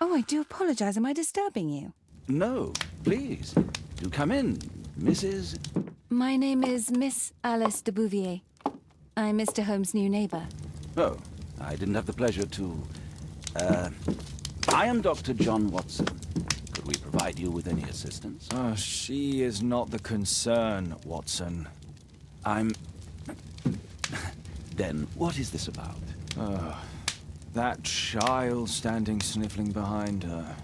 Oh, I do apologize. Am I disturbing you? No, please. Do come in, Mrs. My name is Miss Alice de Bouvier. I'm Mr. Holmes' new neighbor. Oh, I didn't have the pleasure to... I am Dr. John Watson. Could we provide you with any assistance? Oh, she is not the concern, Watson. Then what is this about? That child standing sniffling behind her.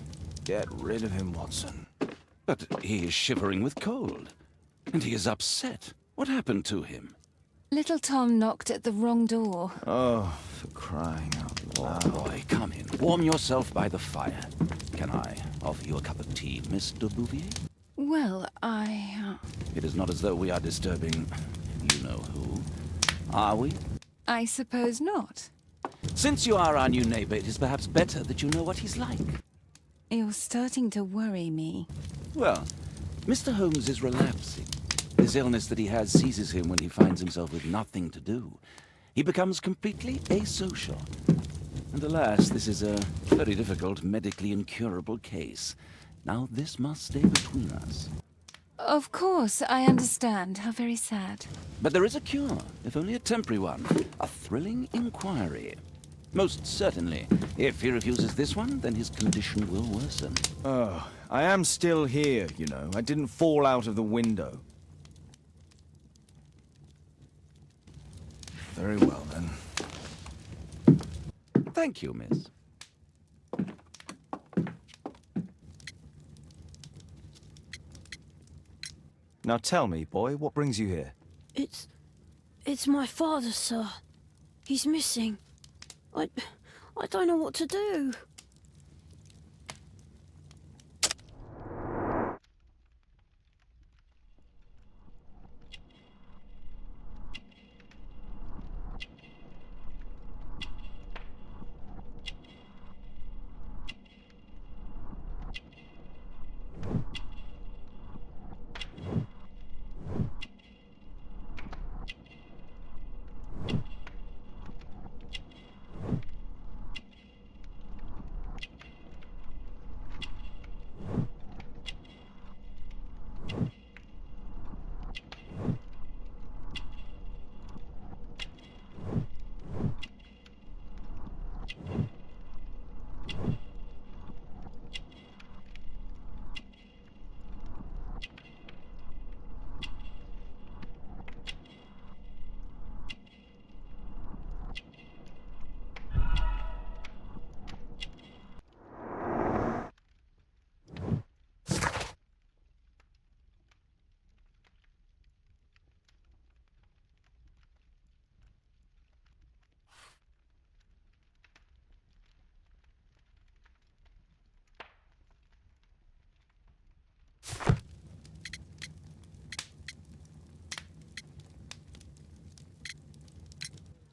Get rid of him, Watson. But he is shivering with cold. And he is upset. What happened to him? Little Tom knocked at the wrong door. Oh, for crying out loud. Oh, boy, come in. Warm yourself by the fire. Can I offer you a cup of tea, Miss de Bouvier? Well, It is not as though we are disturbing you know who. Are we? I suppose not. Since you are our new neighbor, it is perhaps better that you know what he's like. You're starting to worry me. Well, Mr. Holmes is relapsing. This illness that he has seizes him when he finds himself with nothing to do. He becomes completely asocial. And alas, this is a very difficult, medically incurable case. Now, this must stay between us. Of course, I understand. How very sad. But there is a cure, if only a temporary one. A thrilling inquiry. Most certainly. If he refuses this one, then his condition will worsen. Oh, I am still here, you know. I didn't fall out of the window. Very well, then. Thank you, miss. Now tell me, boy, what brings you here? It's my father, sir. He's missing. I don't know what to do.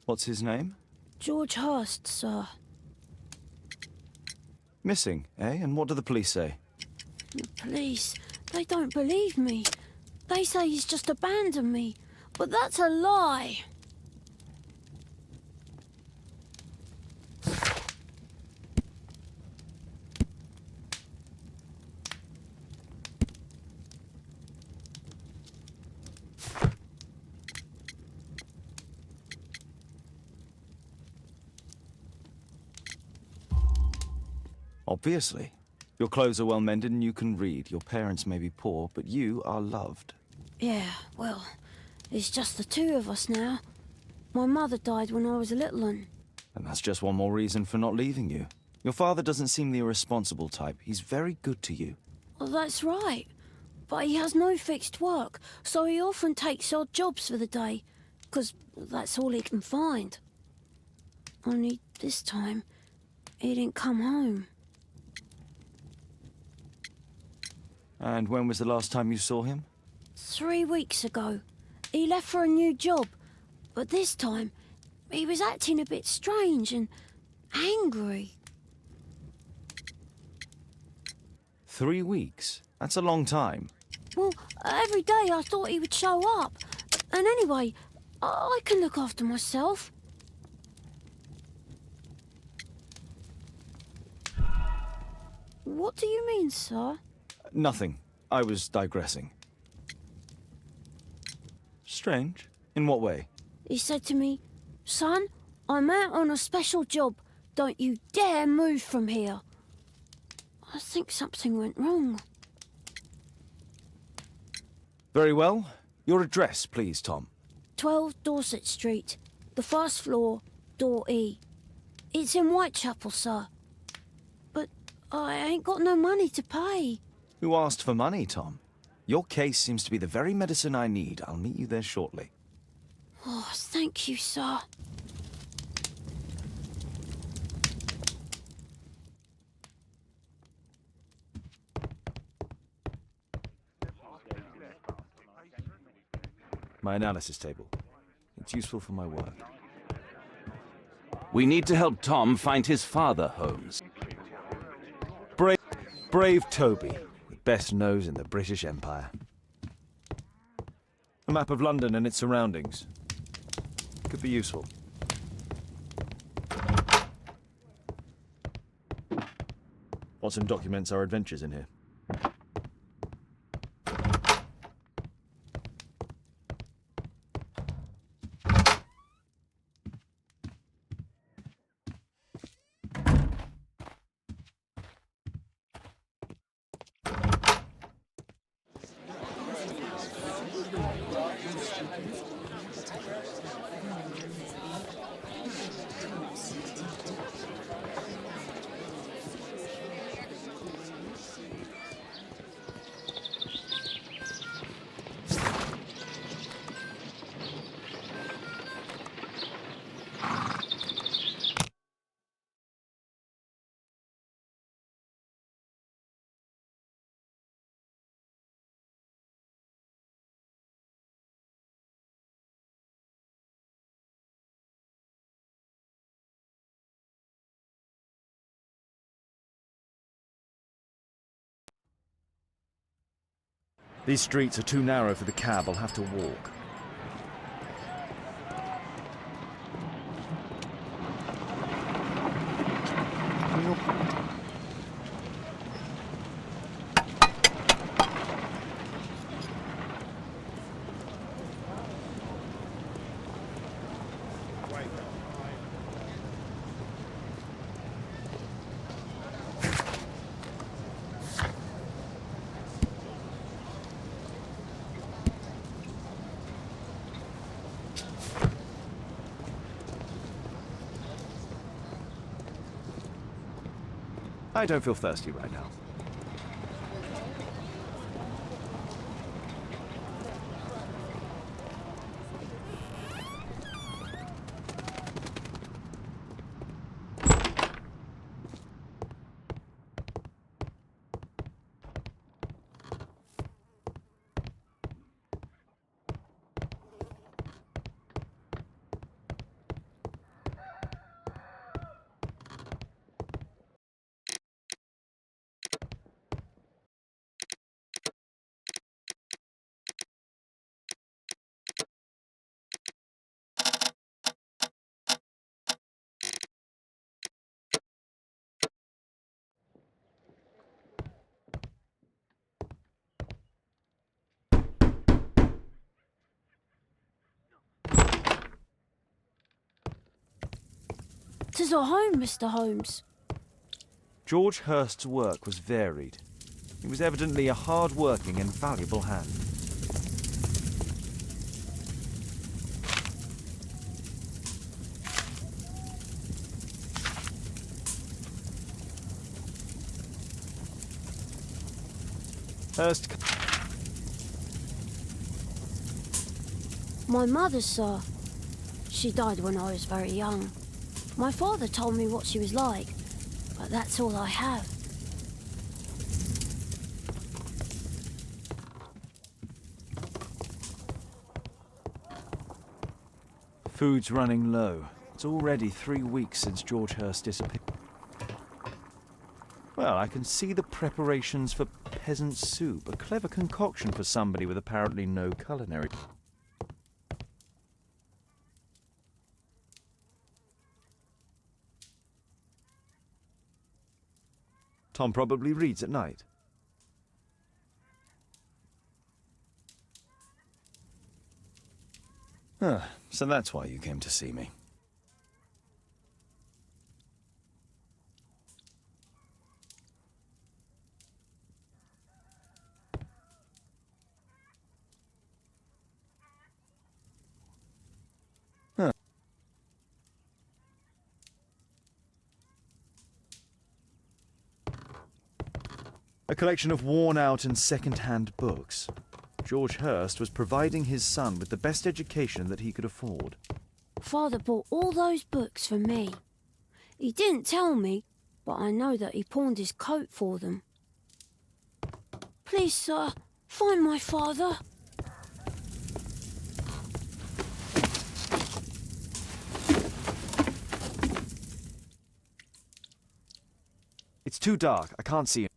What's his name? George Hurst, sir. Missing, eh? And what do the police say? The police, they don't believe me. They say he's just abandoned me. But that's a lie. Obviously. Your clothes are well mended and you can read. Your parents may be poor, but you are loved. Yeah, well, it's just the two of us now. My mother died when I was a little one. And that's just one more reason for not leaving you. Your father doesn't seem the irresponsible type. He's very good to you. Well, that's right. But he has no fixed work, so he often takes odd jobs for the day, 'cause that's all he can find. Only this time, he didn't come home. And when was the last time you saw him? 3 weeks ago. He left for a new job, but this time, he was acting a bit strange and angry. 3 weeks? That's a long time. Well, every day I thought he would show up. And anyway, I can look after myself. What do you mean, sir? Nothing. I was digressing. Strange? In what way? He said to me, "Son, I'm out on a special job. Don't you dare move from here." I think something went wrong. Very well. Your address, please, Tom. 12 Dorset Street, the first floor, door E. It's in Whitechapel, sir. But I ain't got no money to pay. Who asked for money, Tom? Your case seems to be the very medicine I need. I'll meet you there shortly. Oh, thank you, sir. My analysis table. It's useful for my work. We need to help Tom find his father, Holmes. Brave Toby, the best nose in the British Empire. A map of London and its surroundings. Could be useful. Watson documents our adventures in here. These streets are too narrow for the cab. I'll have to walk. I don't feel thirsty right now. "'Tis our home, Mr. Holmes." George Hurst's work was varied. He was evidently a hard-working and valuable hand. Hurst... My mother, sir. She died when I was very young. My father told me what she was like, but that's all I have. Food's running low. It's already 3 weeks since George Hurst disappeared. Well, I can see the preparations for peasant soup, a clever concoction for somebody with apparently no culinary... Tom probably reads at night. So that's why you came to see me. A collection of worn-out and second-hand books. George Hurst was providing his son with the best education that he could afford. Father bought all those books for me. He didn't tell me, but I know that he pawned his coat for them. Please, sir, find my father. It's too dark. I can't see him.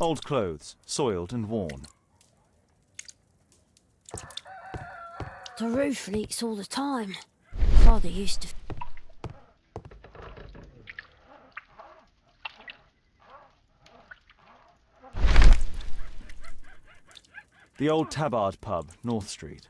Old clothes, soiled and worn. The roof leaks all the time. Father used to... The old Tabard pub, North Street.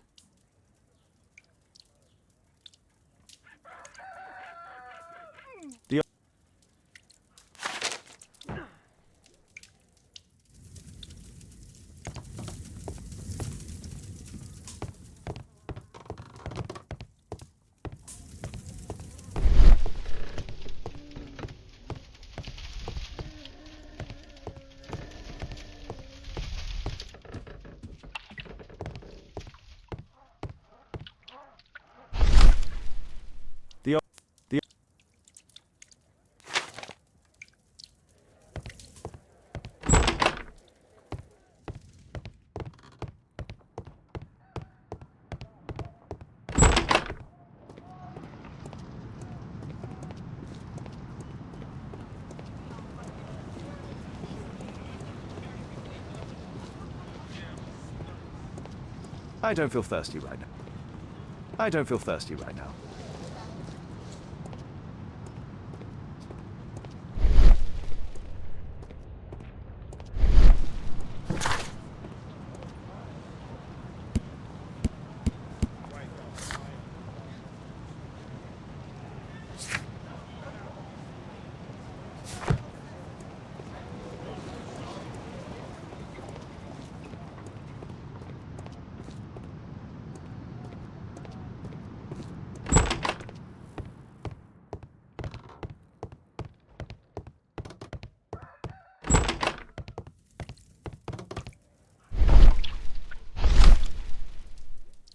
I don't feel thirsty right now. I don't feel thirsty right now.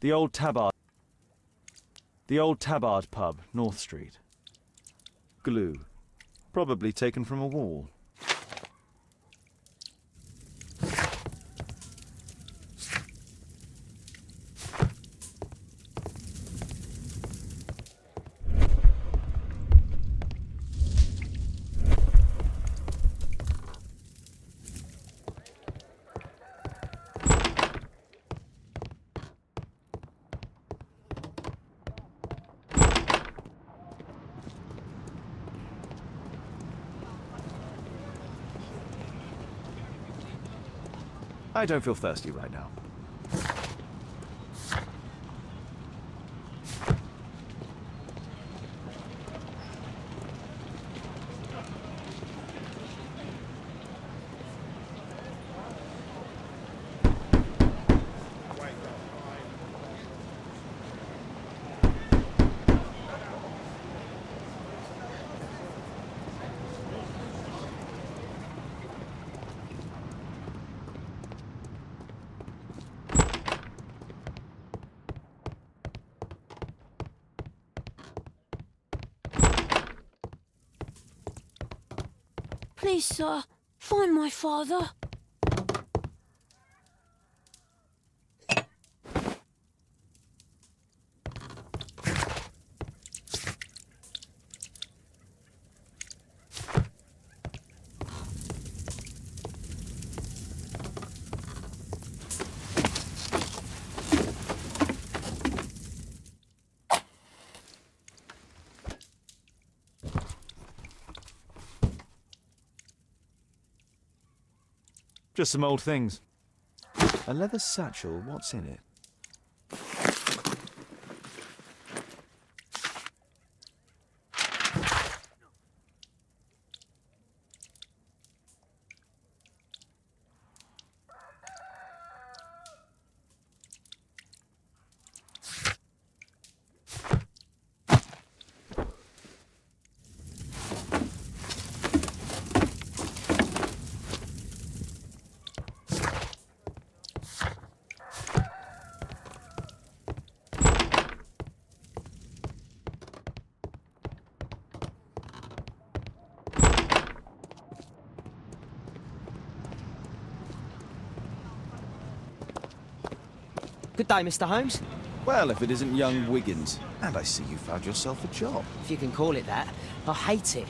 The old Tabard pub, North Street. Glue. Probably taken from a wall. I don't feel thirsty right now. Please, sir, find my father. Just some old things. A leather satchel, what's in it? Good day, Mr. Holmes. Well, if it isn't young Wiggins. And I see you found yourself a job. If you can call it that. I hate it.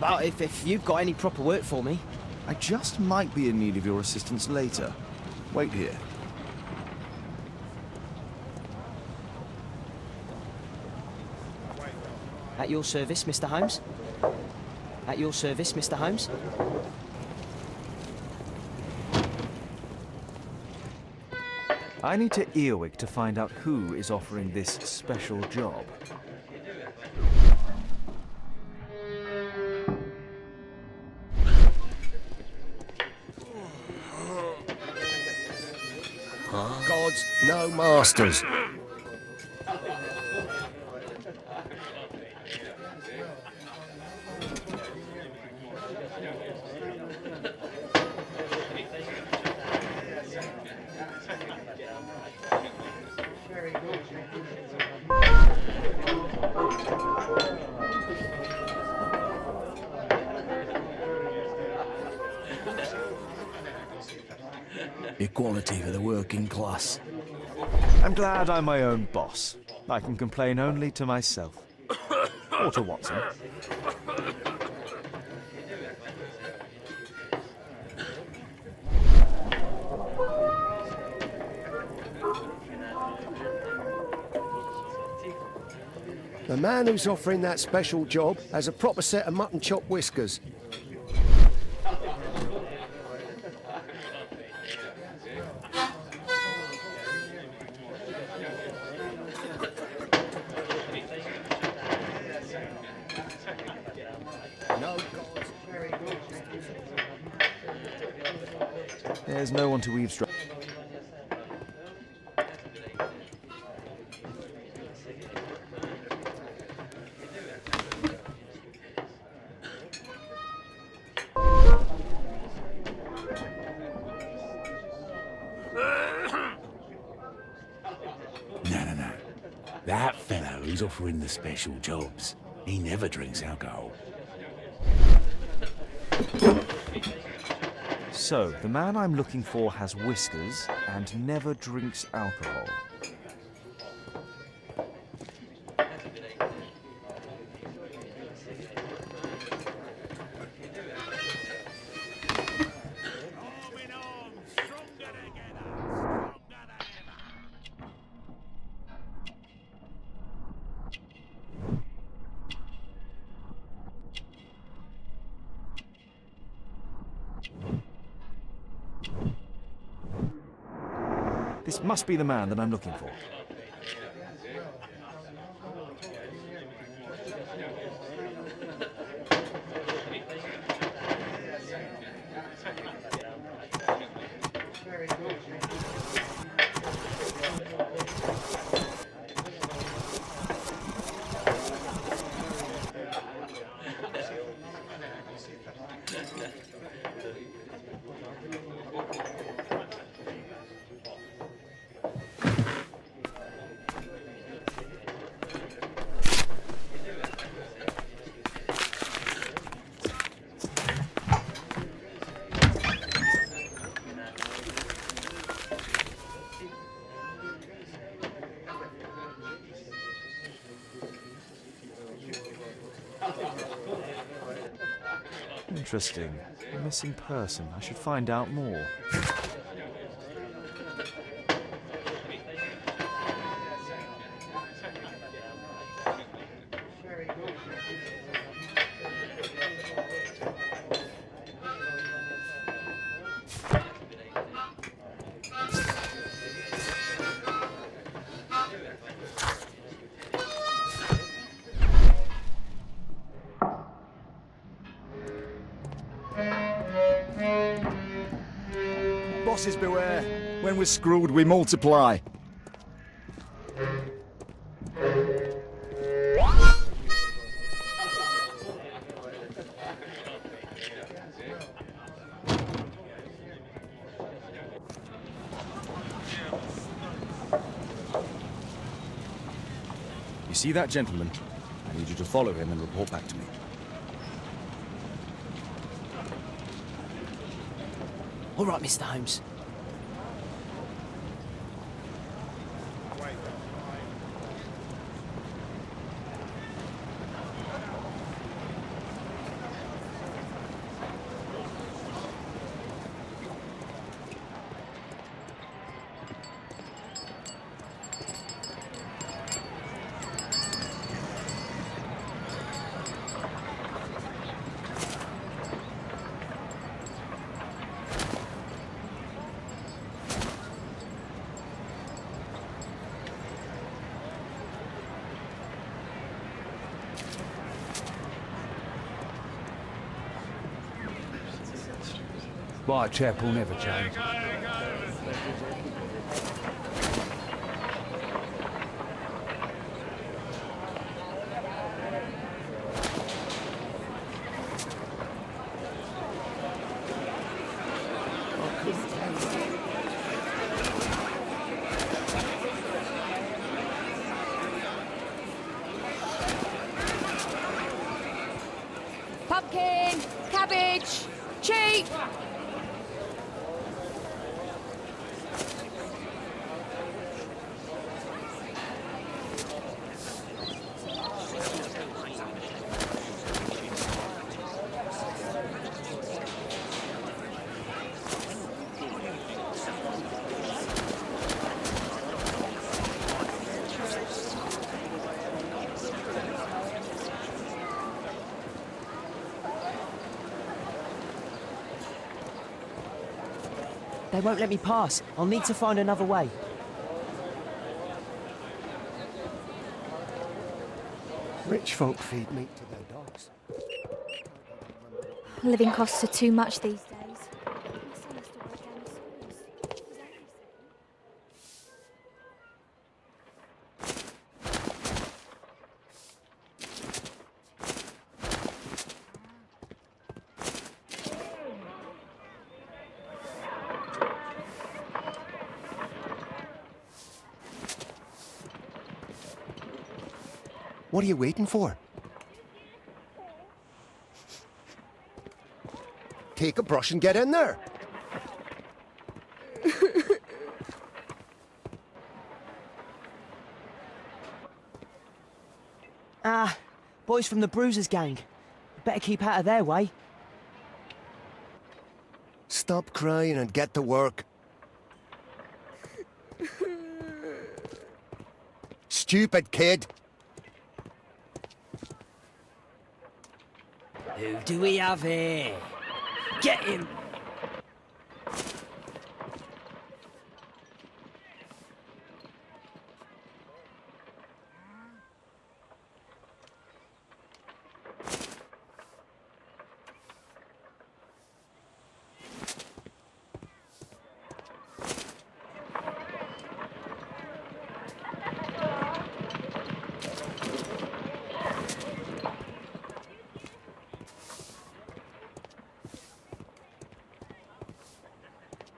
But if you've got any proper work for me... I just might be in need of your assistance later. Wait here. At your service, Mr. Holmes. At your service, Mr. Holmes. I need to earwig to find out who is offering this special job. Gods, no masters. Equality for the working class. I'm glad I'm my own boss. I can complain only to myself. Or to Watson. The man who's offering that special job has a proper set of mutton chop whiskers. No gods. There's no one to eavesdrop. No. That fellow who's offering the special jobs, he never drinks alcohol. So, the man I'm looking for has whiskers and never drinks alcohol. This must be the man that I'm looking for. Interesting. A missing person. I should find out more. Bosses beware. When we're screwed, we multiply. You see that gentleman? I need you to follow him and report back to me. All right, Mr. Holmes. My chap will never change. Pumpkin, cabbage, cheap. They won't let me pass. I'll need to find another way. Rich folk feed meat to their dogs. Living costs are too much these days. What are you waiting for? Take a brush and get in there. Boys from the Bruisers gang. Better keep out of their way. Stop crying and get to work. Stupid kid. Who do we have here? Get him!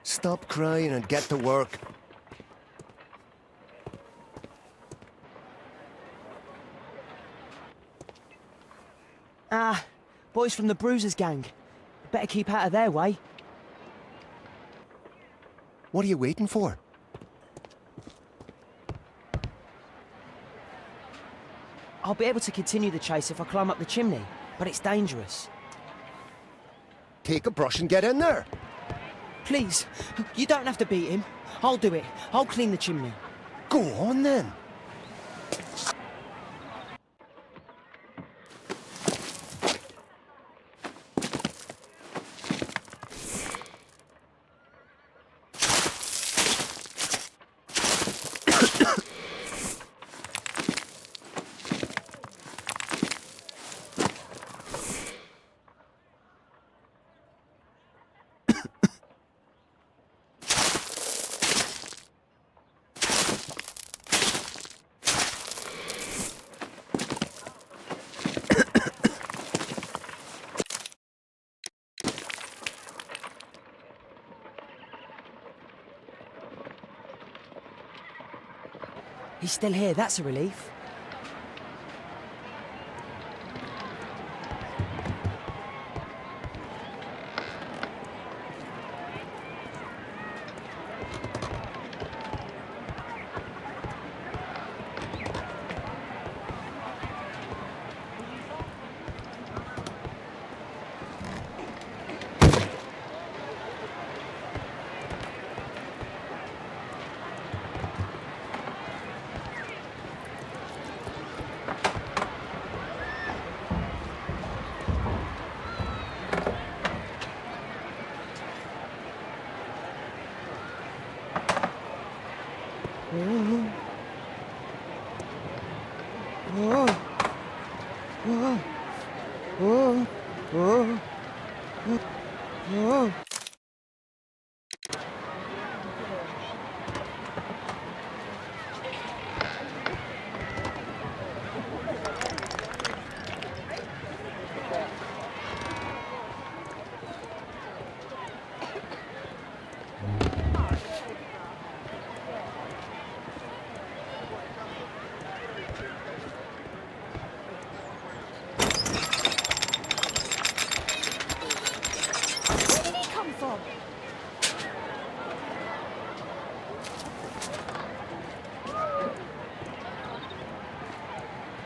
Stop crying and get to work. Boys from the Bruisers gang. Better keep out of their way. What are you waiting for? I'll be able to continue the chase if I climb up the chimney, but it's dangerous. Take a brush and get in there. Please, you don't have to beat him. I'll do it. I'll clean the chimney. Go on then. He's still here, that's a relief.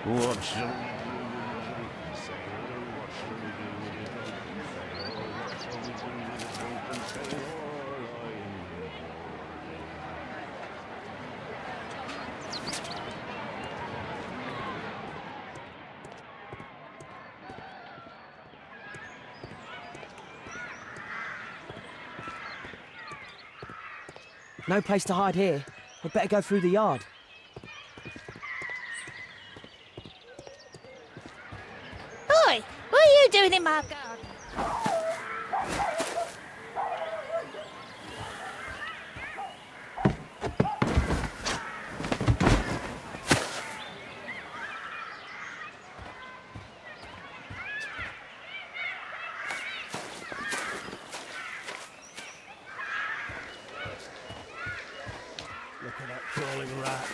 What shall No place to hide here. We'd better go through the yard. Oi! What are you doing in my garden? Look at that crawling rat.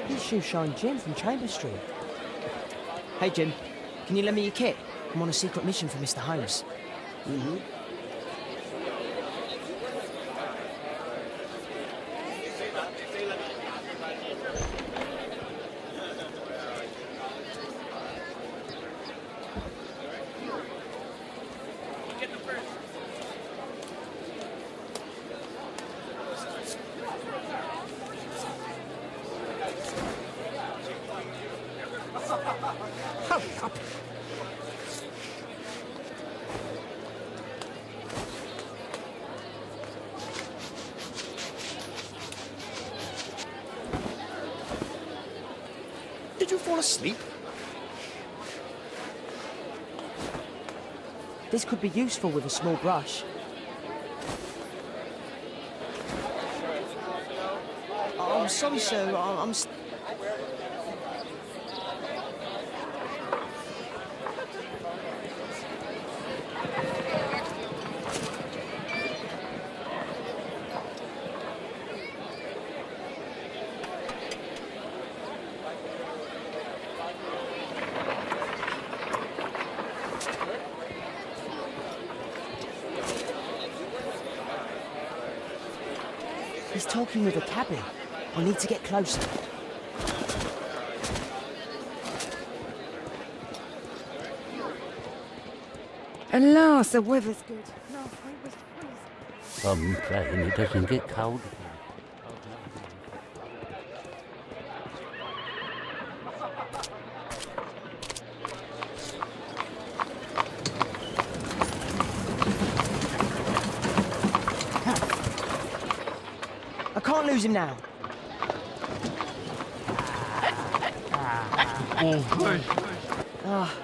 His shoe shine Jim from Chambers Street. Hey Jim, can you lend me your kit? I'm on a secret mission for Mr. Holmes. Hurry up! Did you fall asleep? This could be useful with a small brush. Oh, I'm sorry, sir. I'm He's talking with a cabby. I need to get closer. Alas, the weather's good. Last week was freezing. I'm praying it doesn't get cold. I can't lose him now.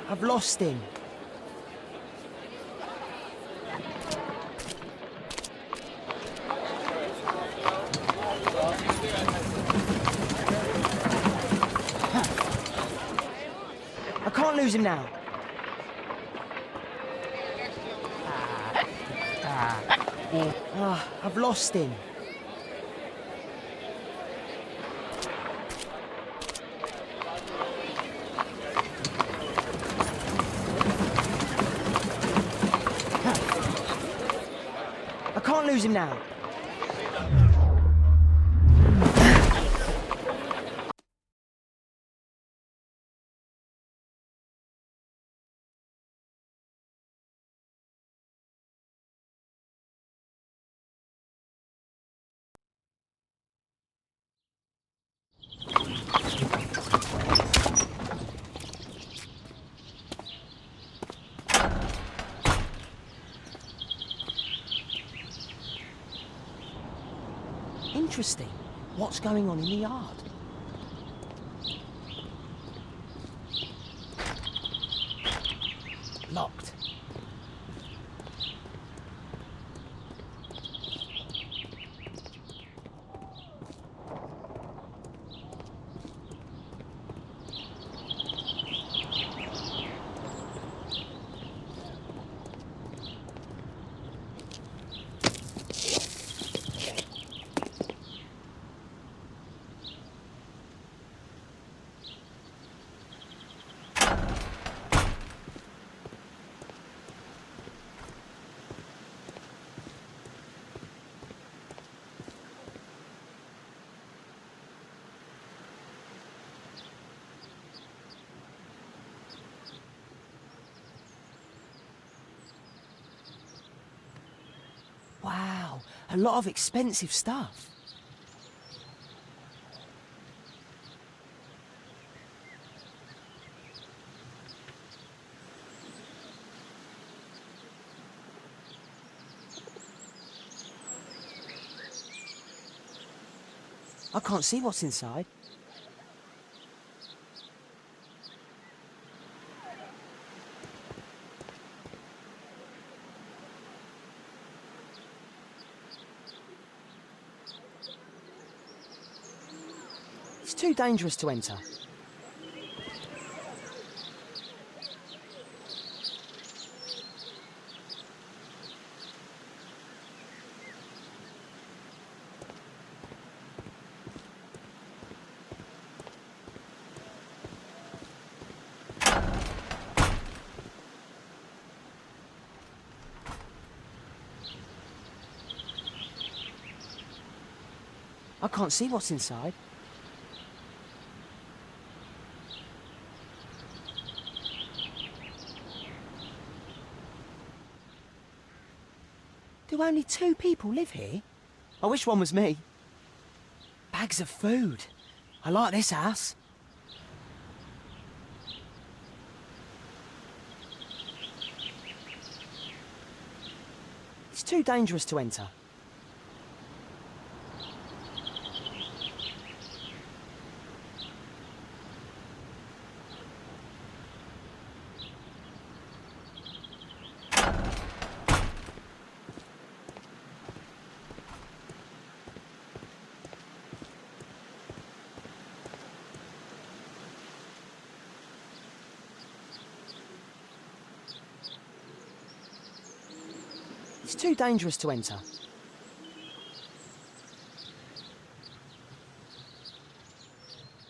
I've lost him. I can't lose him now. I've lost him. I can't lose him now. Interesting. What's going on in the yard? Locked. Wow, a lot of expensive stuff. I can't see what's inside. It's too dangerous to enter. I can't see what's inside. Do only 2 people live here? I wish one was me. Bags of food. I like this house. It's too dangerous to enter. It's too dangerous to enter.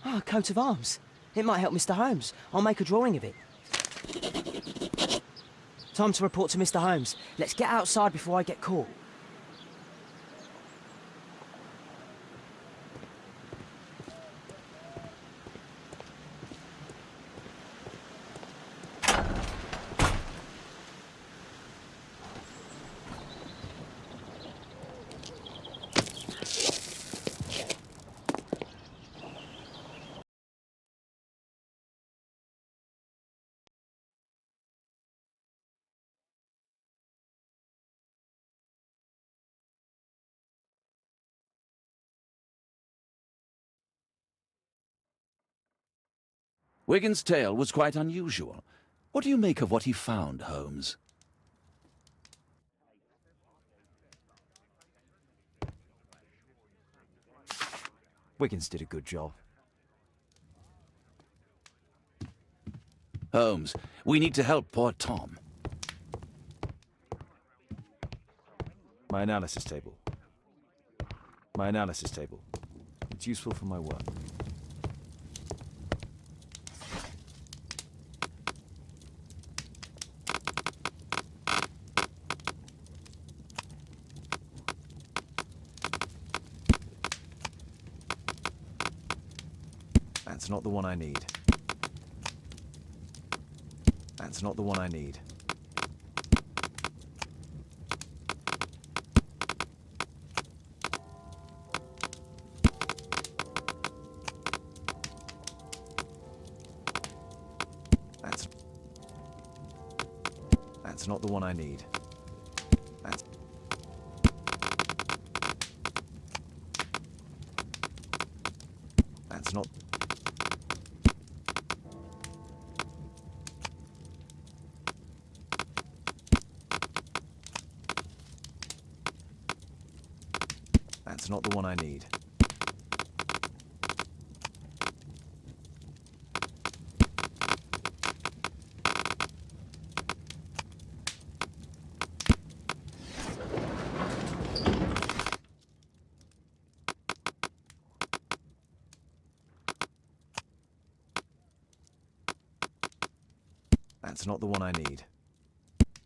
Ah, a coat of arms. It might help Mr. Holmes. I'll make a drawing of it. Time to report to Mr. Holmes. Let's get outside before I get caught. Wigan's tale was quite unusual. What do you make of what he found, Holmes? Wiggins did a good job. Holmes, we need to help poor Tom. My analysis table. My analysis table. It's useful for my work. That's not the one I need. That's not the one I need. That's not the one I need. That's not. That's not the one I need.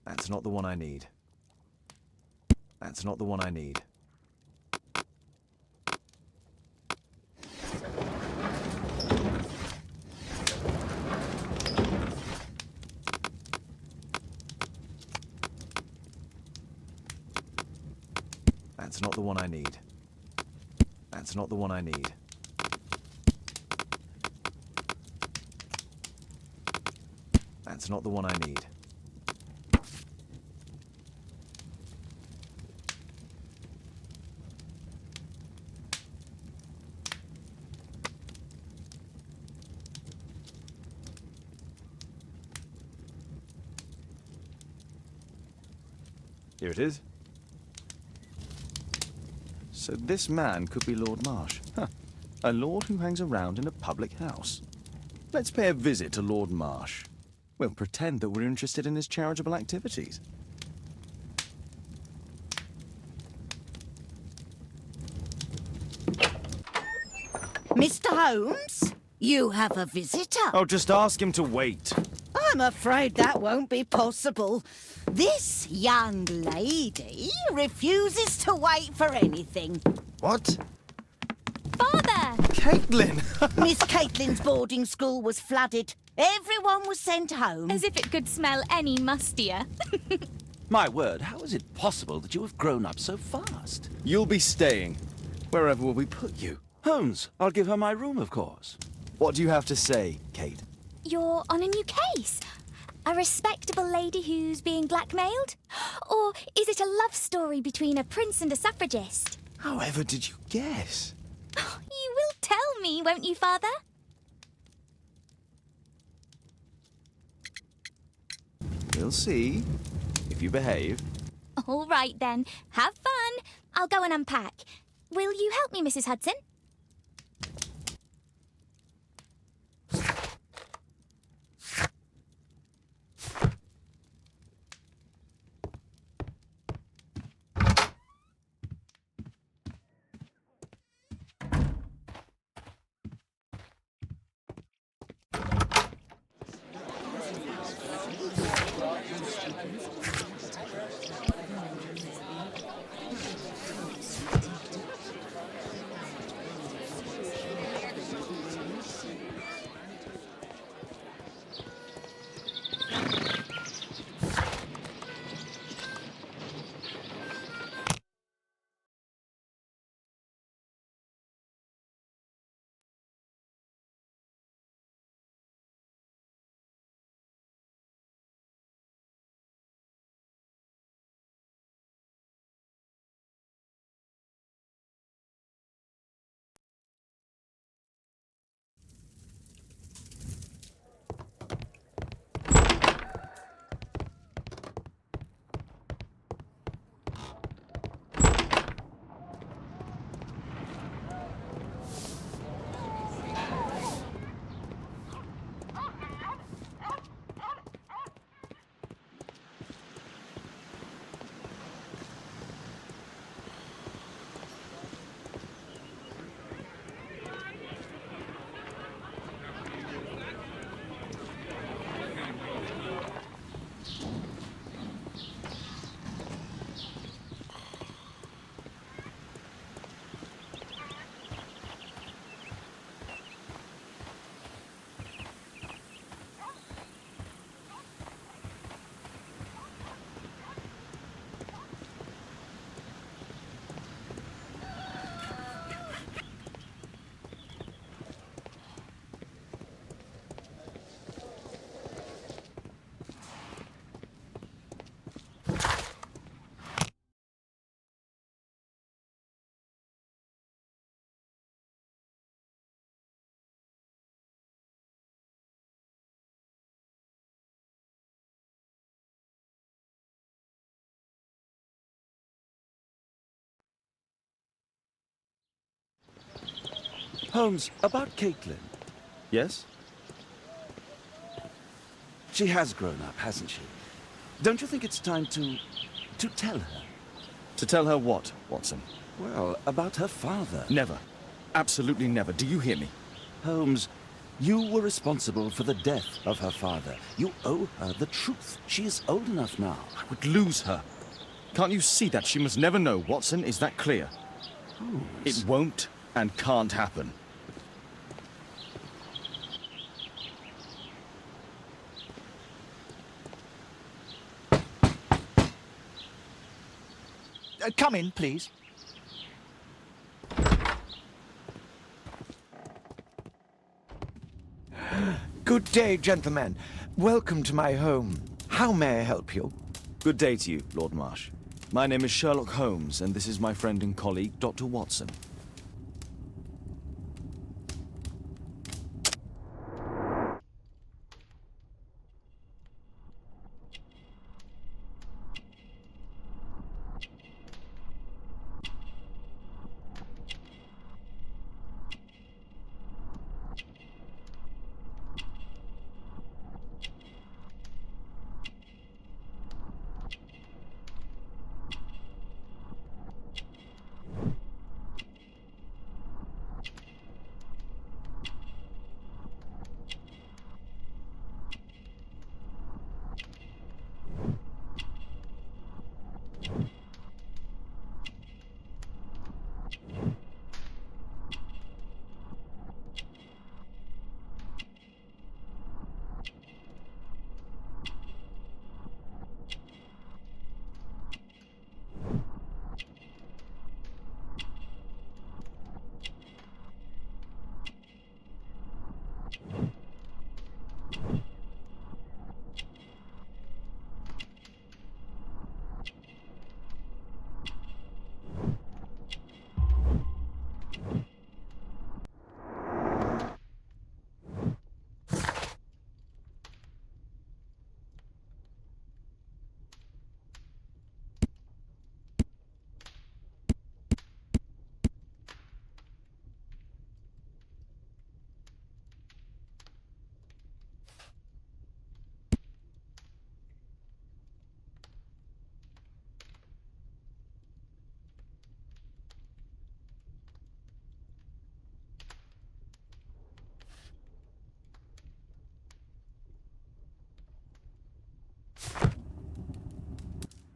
That's not the one I need. That's not the one I need. That's not the one I need. That's not the one I need. That's not the one I need. That's not the one I need. Here it is. So this man could be Lord Marsh. Huh. A lord who hangs around in a public house. Let's pay a visit to Lord Marsh. We'll pretend that we're interested in his charitable activities. Mr. Holmes, you have a visitor. Oh, just ask him to wait. I'm afraid that won't be possible. This young lady refuses to wait for anything. What? Father! Caitlin! Miss Caitlin's boarding school was flooded. Everyone was sent home. As if it could smell any mustier. My word, how is it possible that you have grown up so fast? You'll be staying. Wherever will we put you? Holmes, I'll give her my room, of course. What do you have to say, Kate? You're on a new case. A respectable lady who's being blackmailed? Or is it a love story between a prince and a suffragist? However did you guess? You will tell me, won't you, Father? We'll see. If you behave. All right, then. Have fun. I'll go and unpack. Will you help me, Mrs. Hudson? Holmes, about Caitlin. Yes? She has grown up, hasn't she? Don't you think it's time to tell her? To tell her what, Watson? Well, about her father. Never. Absolutely never. Do you hear me? Holmes, you were responsible for the death of her father. You owe her the truth. She is old enough now. I would lose her. Can't you see that? She must never know, Watson. Is that clear? Holmes. It won't and can't happen. Come in, please. Good day, gentlemen. Welcome to my home. How may I help you? Good day to you, Lord Marsh. My name is Sherlock Holmes, and this is my friend and colleague, Dr. Watson.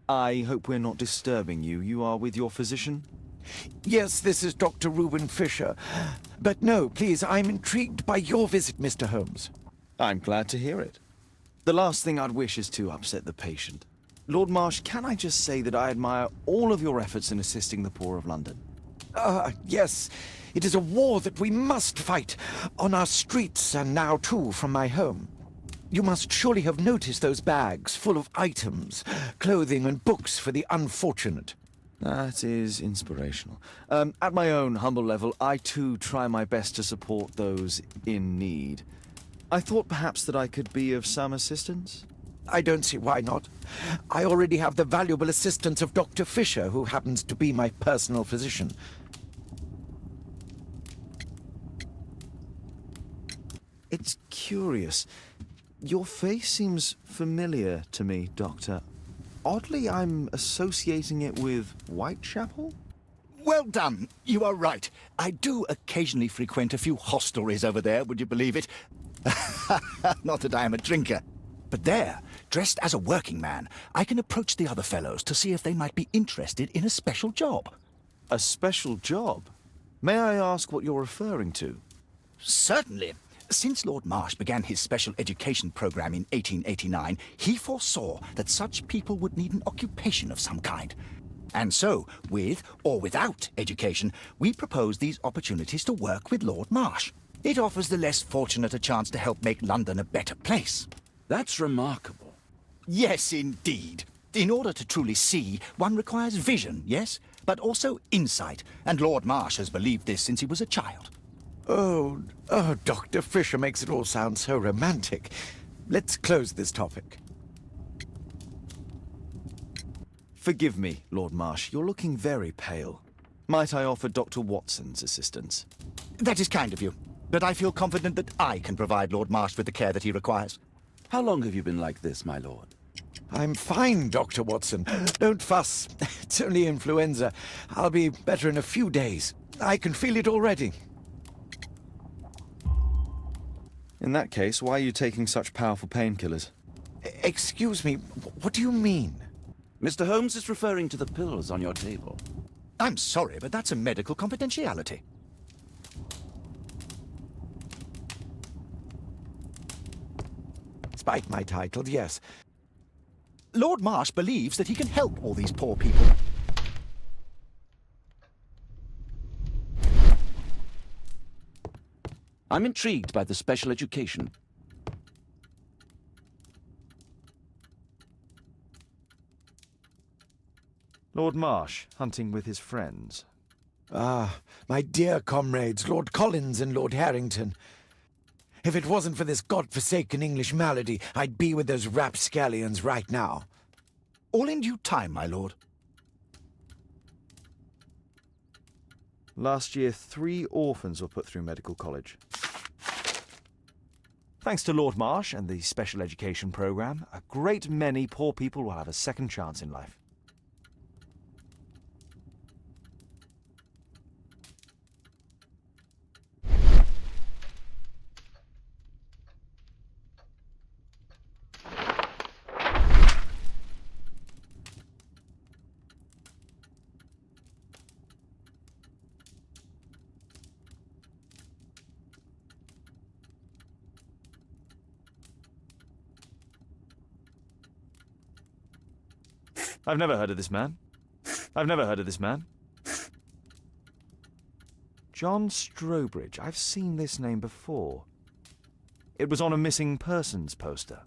I hope we're not disturbing you. You are with your physician? Yes, this is Dr. Reuben Fisher. But no, please, I'm intrigued by your visit, Mr. Holmes. I'm glad to hear it. The last thing I'd wish is to upset the patient. Lord Marsh, can I just say that I admire all of your efforts in assisting the poor of London? Yes. It is a war that we must fight, on our streets and now, too, from my home. You must surely have noticed those bags full of items, clothing and books for the unfortunate. That is inspirational. At my own humble level, I too try my best to support those in need. I thought perhaps that I could be of some assistance. I don't see why not. I already have the valuable assistance of Dr. Fisher, who happens to be my personal physician. It's curious. Your face seems familiar to me, Doctor. Oddly, I'm associating it with Whitechapel? Well done. You are right. I do occasionally frequent a few hostelries over there, would you believe it? Not that I am a drinker. But there, dressed as a working man, I can approach the other fellows to see if they might be interested in a special job. A special job? May I ask what you're referring to? Certainly. Since Lord Marsh began his special education program in 1889, he foresaw that such people would need an occupation of some kind. And so, with or without education, we propose these opportunities to work with Lord Marsh. It offers the less fortunate a chance to help make London a better place. That's remarkable. Yes, indeed. In order to truly see, one requires vision, yes? But also insight, and Lord Marsh has believed this since he was a child. Oh, Dr. Fisher makes it all sound so romantic. Let's close this topic. Forgive me, Lord Marsh. You're looking very pale. Might I offer Dr. Watson's assistance? That is kind of you, but I feel confident that I can provide Lord Marsh with the care that he requires. How long have you been like this, my lord? I'm fine, Dr. Watson. Don't fuss. It's only influenza. I'll be better in a few days. I can feel it already. In that case, why are you taking such powerful painkillers? Excuse me, what do you mean? Mr. Holmes is referring to the pills on your table. I'm sorry, but that's a medical confidentiality. Despite my title, yes. Lord Marsh believes that he can help all these poor people. I'm intrigued by the special education. Lord Marsh, hunting with his friends. Ah, my dear comrades, Lord Collins and Lord Harrington. If it wasn't for this godforsaken English malady, I'd be with those rapscallions right now. All in due time, my lord. Last year, 3 orphans were put through medical college. Thanks to Lord Marsh and the special education program, a great many poor people will have a second chance in life. I've never heard of this man. I've never heard of this man. John Strobridge. I've seen this name before. It was on a missing persons poster.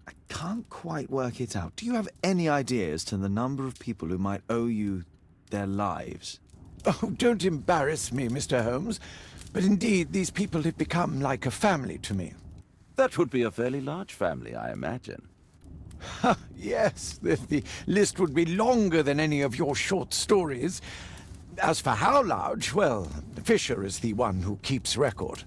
I can't quite work it out. Do you have any idea as to the number of people who might owe you their lives? Oh, don't embarrass me, Mr. Holmes. But indeed, these people have become like a family to me. That would be a fairly large family, I imagine. Yes, the list would be longer than any of your short stories. As for how large, well, Fisher is the one who keeps record.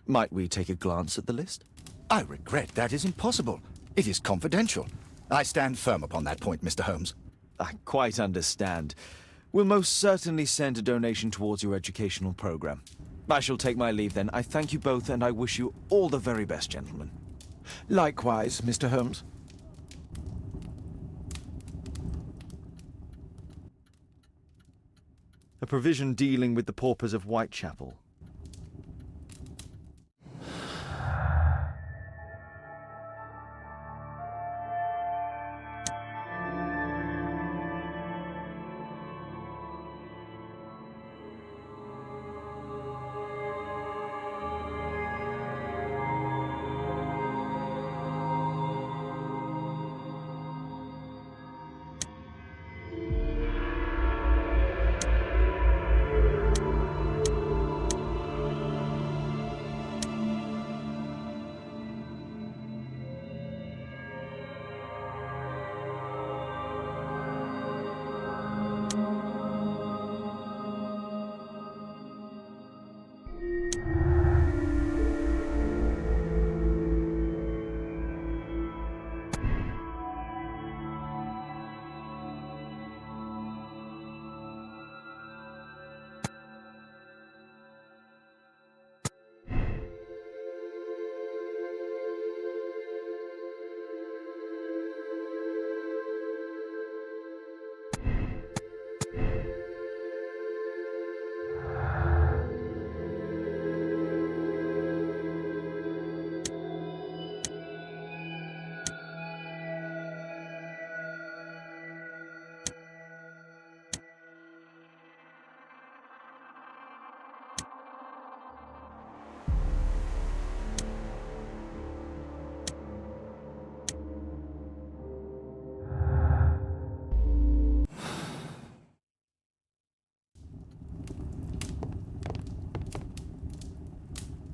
Might we take a glance at the list? I regret that is impossible. It is confidential. I stand firm upon that point, Mr. Holmes. I quite understand. We'll most certainly send a donation towards your educational program. I shall take my leave then. I thank you both, and I wish you all the very best, gentlemen. Likewise, Mr. Holmes. A provision dealing with the paupers of Whitechapel.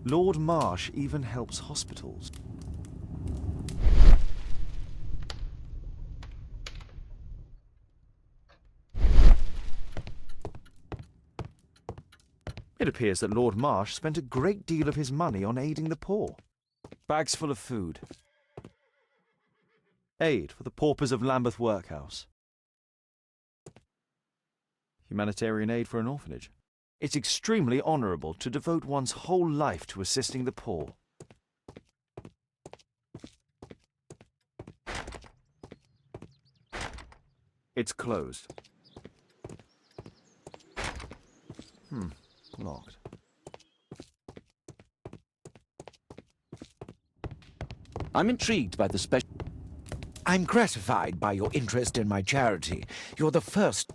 Lord Marsh even helps hospitals. It appears that Lord Marsh spent a great deal of his money on aiding the poor. Bags full of food. Aid for the paupers of Lambeth Workhouse. Humanitarian aid for an orphanage. It's extremely honourable to devote one's whole life to assisting the poor. It's closed. Locked. I'm intrigued by the special... I'm gratified by your interest in my charity. You're the first...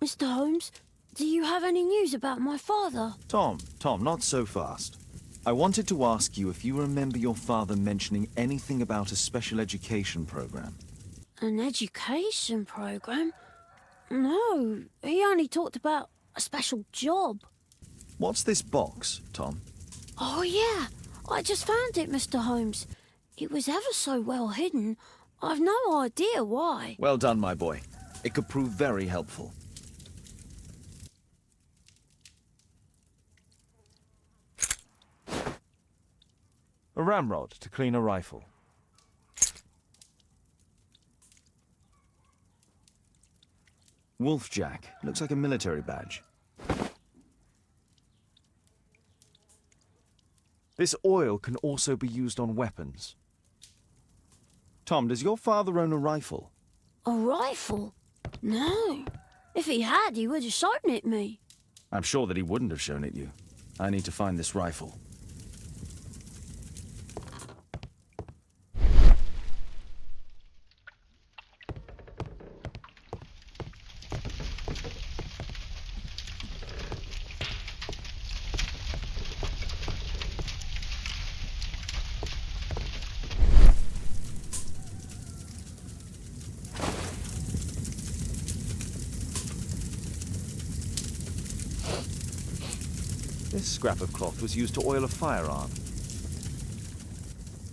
Mr. Holmes, do you have any news about my father? Tom, not so fast. I wanted to ask you if you remember your father mentioning anything about a special education program. An education program? No, he only talked about a special job. What's this box, Tom? Oh, yeah. I just found it, Mr. Holmes. It was ever so well hidden. I've no idea why. Well done, my boy. It could prove very helpful. A ramrod to clean a rifle. Wolfjack. Looks like a military badge. This oil can also be used on weapons. Tom, does your father own a rifle? A rifle? No. If he had, he would have shown it me. I'm sure that he wouldn't have shown it you. I need to find this rifle. This scrap of cloth was used to oil a firearm.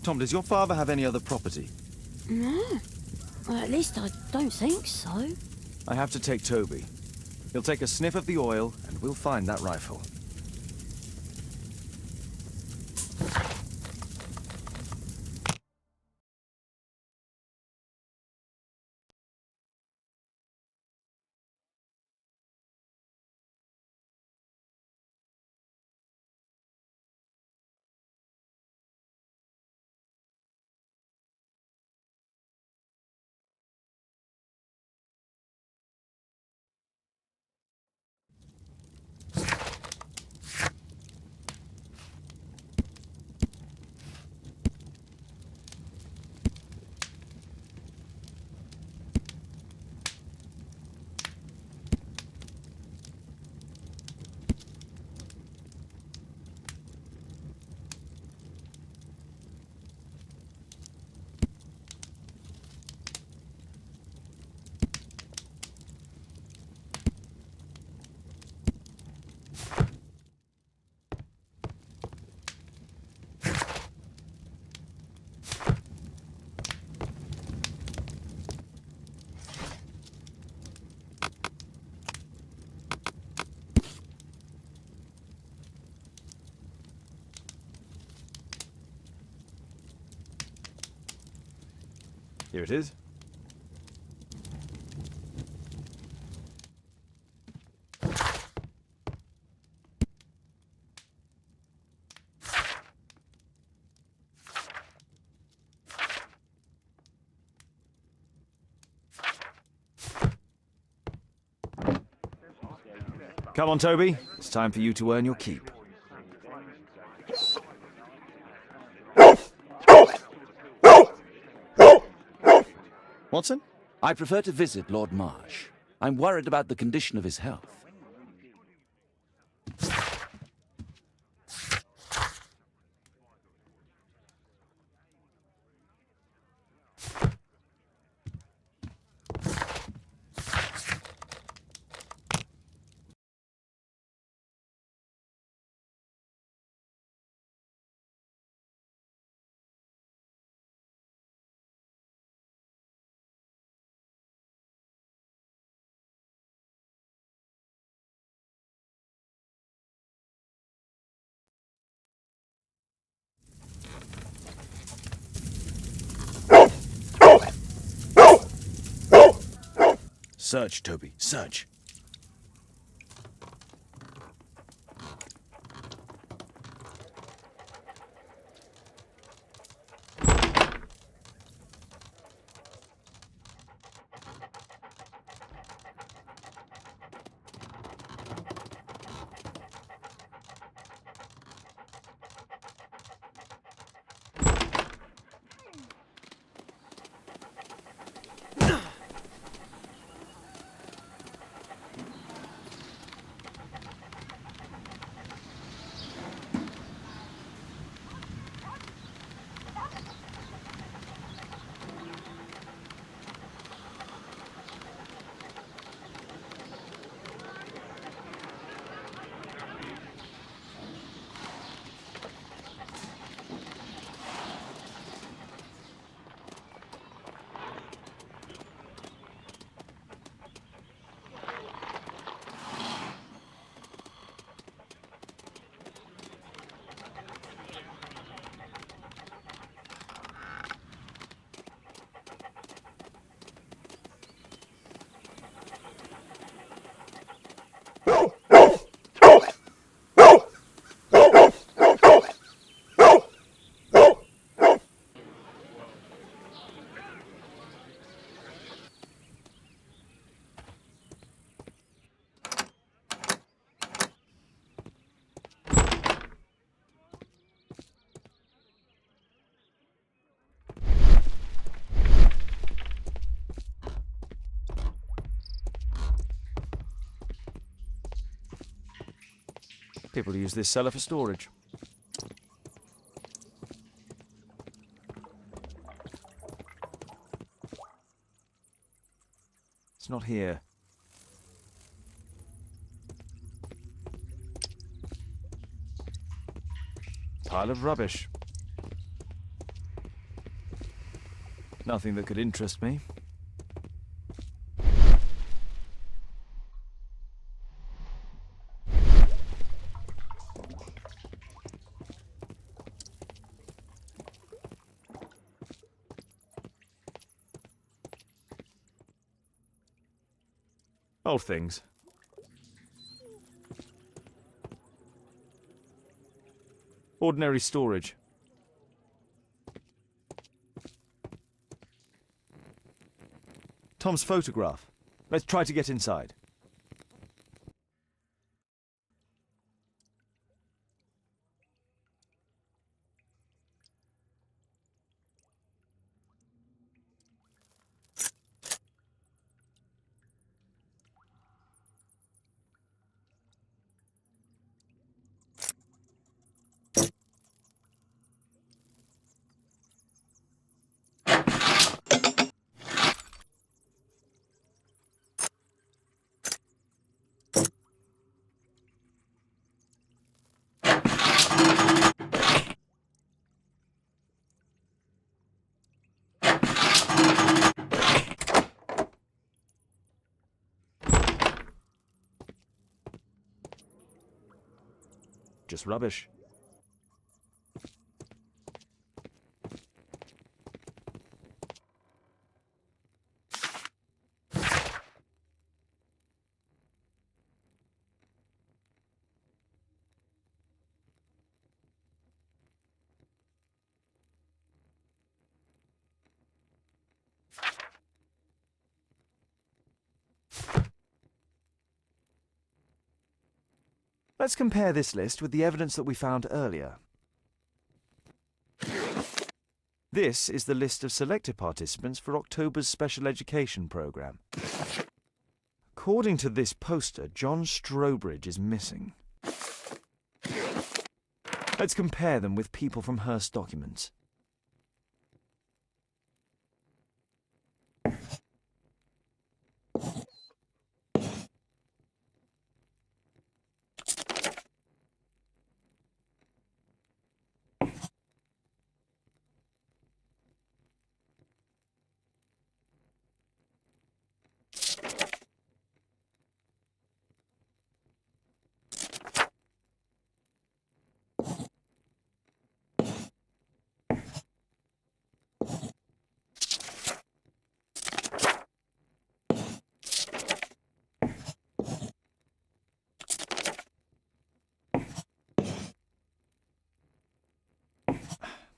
Tom, does your father have any other property? No. Well, at least I don't think so. I have to take Toby. He'll take a sniff of the oil, and we'll find that rifle. Here it is. Come on, Toby. It's time for you to earn your keep. Watson? I prefer to visit Lord Marsh. I'm worried about the condition of his health. Search, Toby, search. People use this cellar for storage. It's not here. Pile of rubbish. Nothing that could interest me. Old things. Ordinary storage. Tom's photograph. Let's try to get inside. Just rubbish. Let's compare this list with the evidence that we found earlier. This is the list of selected participants for October's special education programme. According to this poster, John Strobridge is missing. Let's compare them with people from Hearst documents.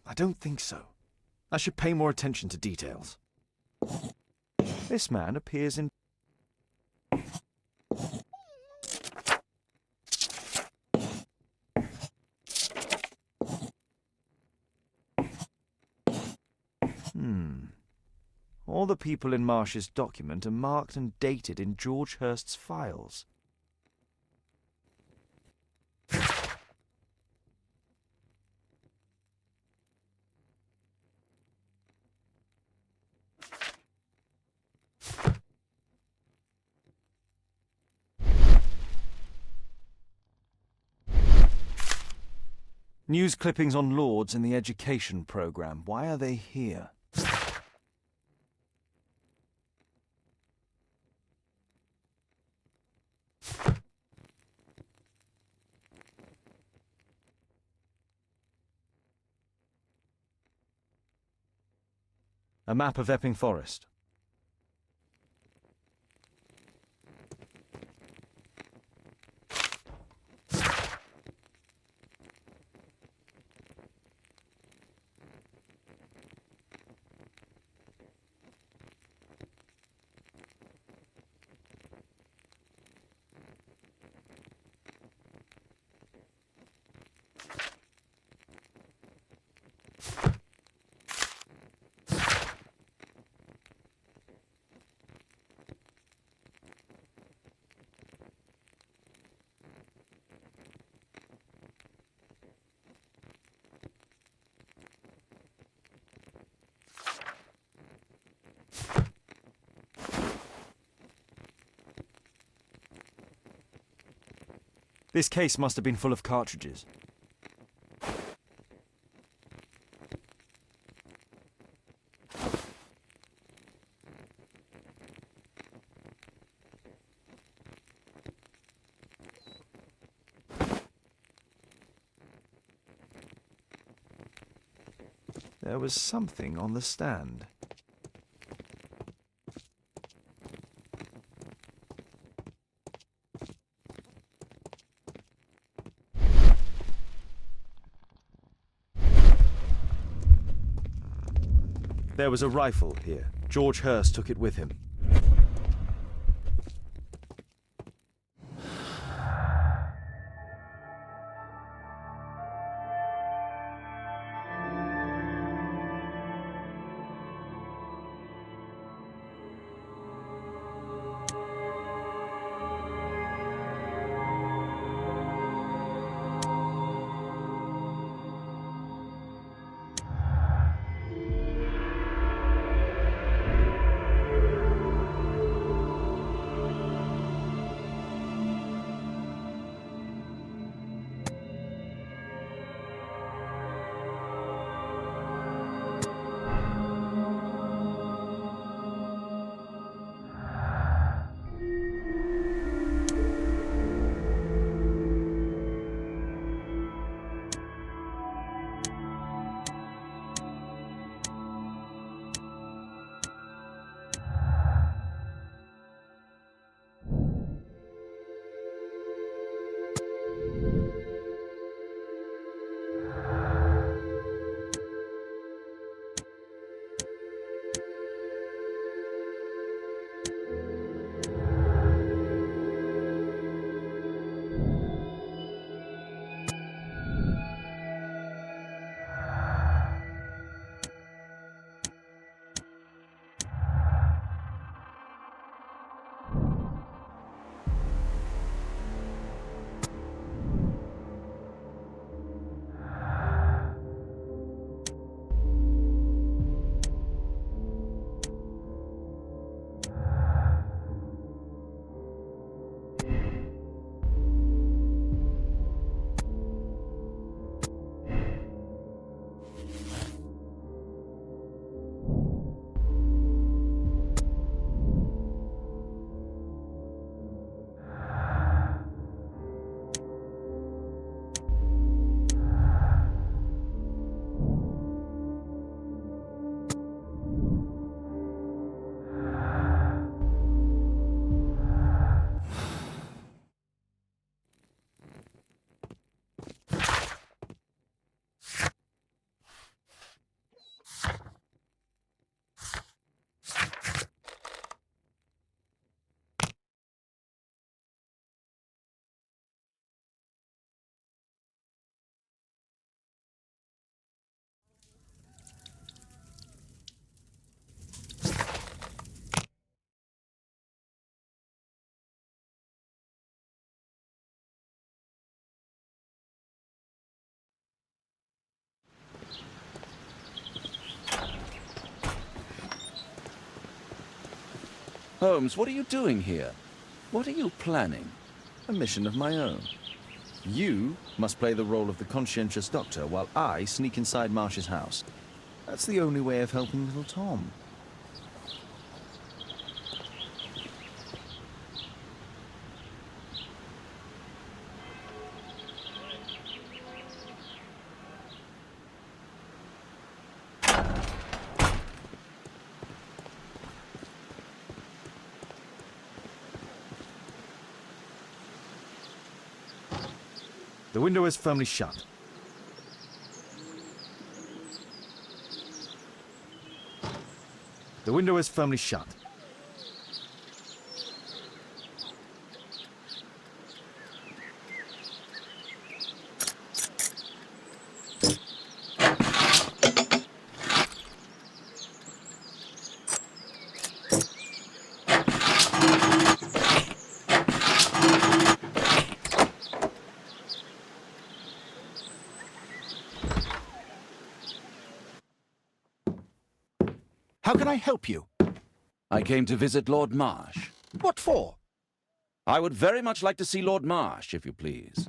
I don't think so. I should pay more attention to details. This man appears in... All the people in Marsh's document are marked and dated in George Hearst's files. News clippings on Lords in the education programme. Why are they here? A map of Epping Forest. This case must have been full of cartridges. There was something on the stand. There was a rifle here. George Hearst took it with him. Holmes, what are you doing here? What are you planning? A mission of my own. You must play the role of the conscientious doctor while I sneak inside Marsh's house. That's the only way of helping little Tom. The window is firmly shut. The window is firmly shut. How can I help you? I came to visit Lord Marsh. What for? I would very much like to see Lord Marsh, if you please.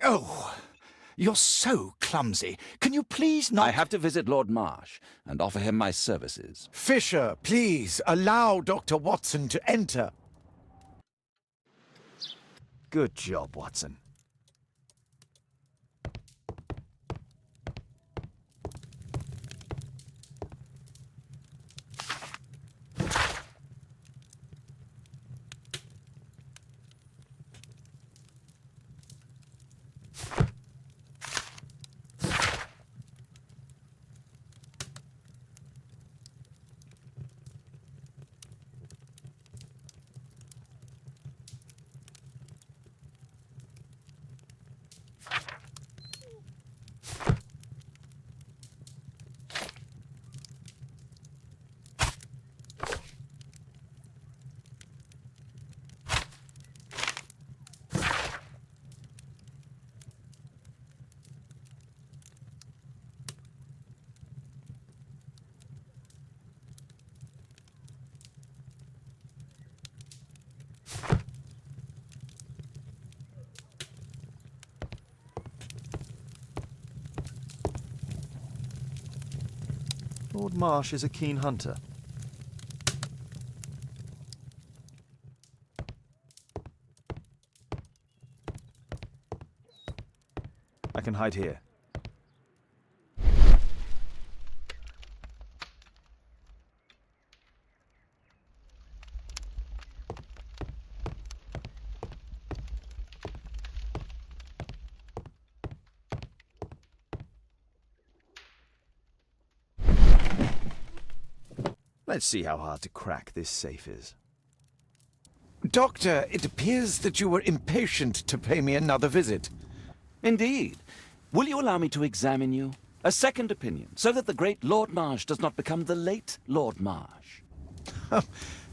Oh, you're so clumsy. Can you please not... I have to visit Lord Marsh and offer him my services. Fisher, please allow Dr. Watson to enter. Good job, Watson. Lord Marsh is a keen hunter. I can hide here. Let's see how hard to crack this safe is. Doctor, it appears that you were impatient to pay me another visit. Indeed. Will you allow me to examine you? A second opinion, so that the great Lord Marsh does not become the late Lord Marsh.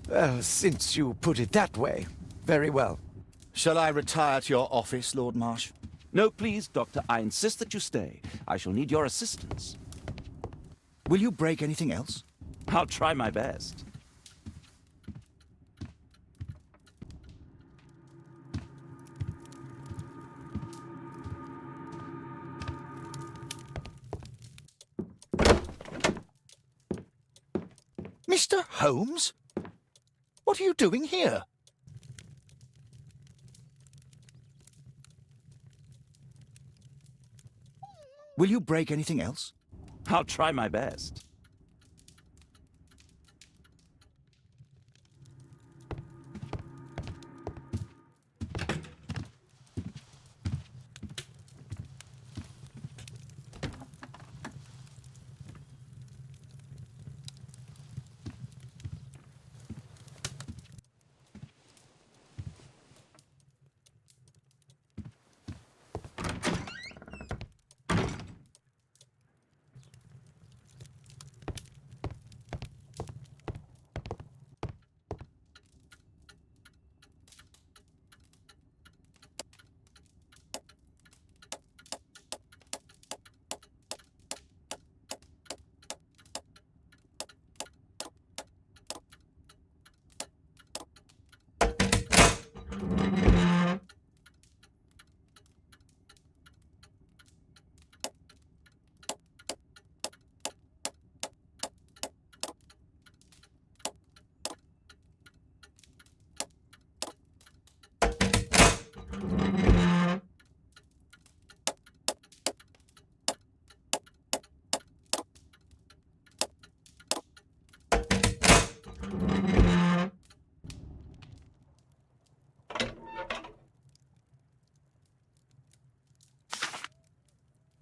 Well, since you put it that way, very well. Shall I retire to your office, Lord Marsh? No, please, Doctor. I insist that you stay. I shall need your assistance. Will you break anything else? I'll try my best. Mr. Holmes? What are you doing here? Will you break anything else? I'll try my best.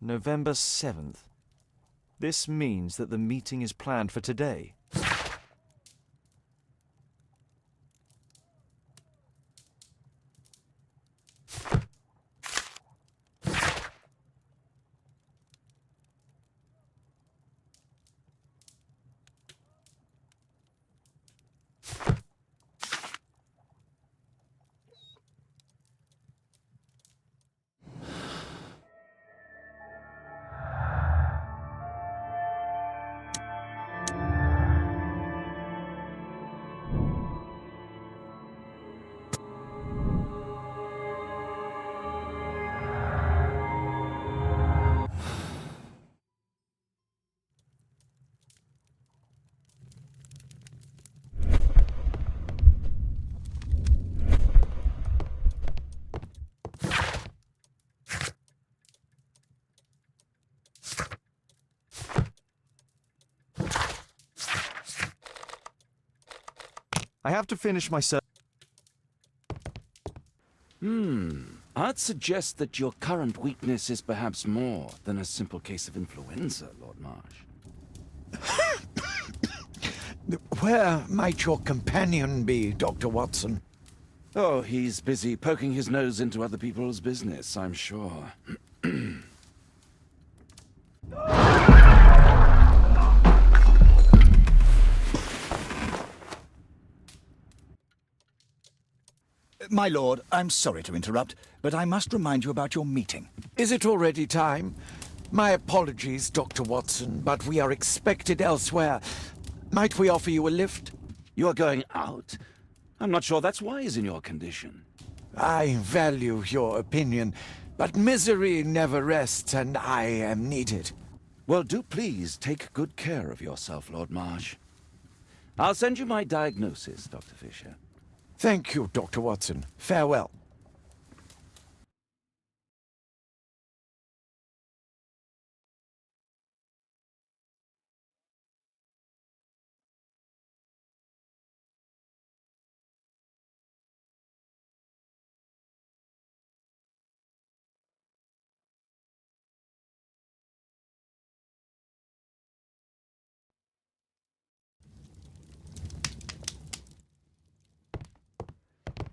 November 7th. This means that the meeting is planned for today. I have to finish my I'd suggest that your current weakness is perhaps more than a simple case of influenza, Lord Marsh. Where might your companion be, Dr. Watson? Oh, he's busy poking his nose into other people's business, I'm sure. My lord, I'm sorry to interrupt, but I must remind you about your meeting. Is it already time? My apologies, Dr. Watson, but we are expected elsewhere. Might we offer you a lift? You are going out? I'm not sure that's wise in your condition. I value your opinion, but misery never rests, and I am needed. Well, do please take good care of yourself, Lord Marsh. I'll send you my diagnosis, Dr. Fisher. Thank you, Dr. Watson. Farewell.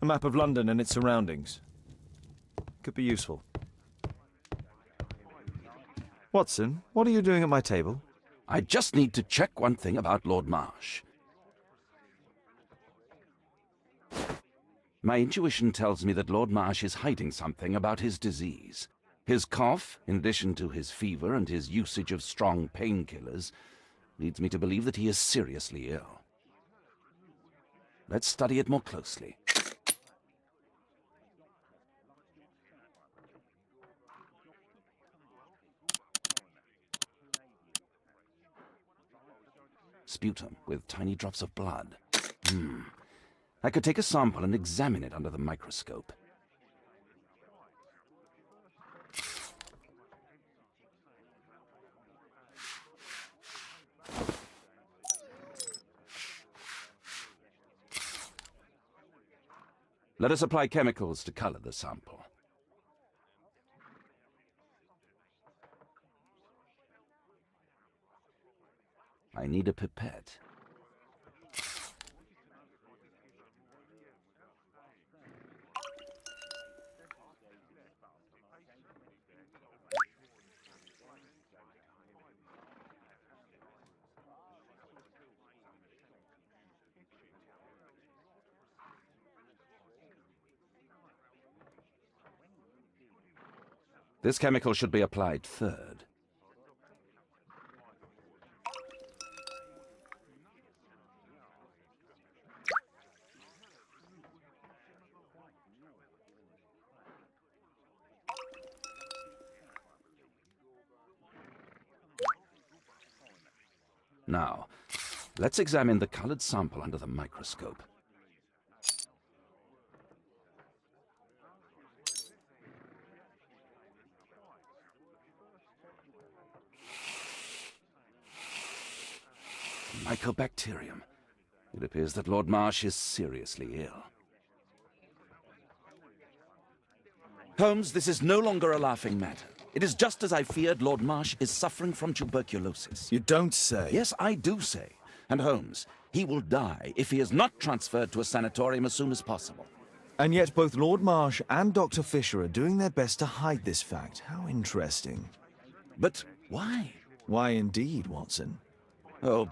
A map of London and its surroundings. Could be useful. Watson, what are you doing at my table? I just need to check one thing about Lord Marsh. My intuition tells me that Lord Marsh is hiding something about his disease. His cough, in addition to his fever and his usage of strong painkillers, leads me to believe that he is seriously ill. Let's study it more closely. Sputum with tiny drops of blood. I could take a sample and examine it under the microscope. Let us apply chemicals to color the sample. I need a pipette. This chemical should be applied third. Now, let's examine the colored sample under the microscope. Mycobacterium. It appears that Lord Marsh is seriously ill. Holmes, this is no longer a laughing matter. It is just as I feared. Lord Marsh is suffering from tuberculosis. You don't say. Yes, I do say. And Holmes, he will die if he is not transferred to a sanatorium as soon as possible. And yet both Lord Marsh and Dr. Fisher are doing their best to hide this fact. How interesting. But why? Why indeed, Watson? Oh,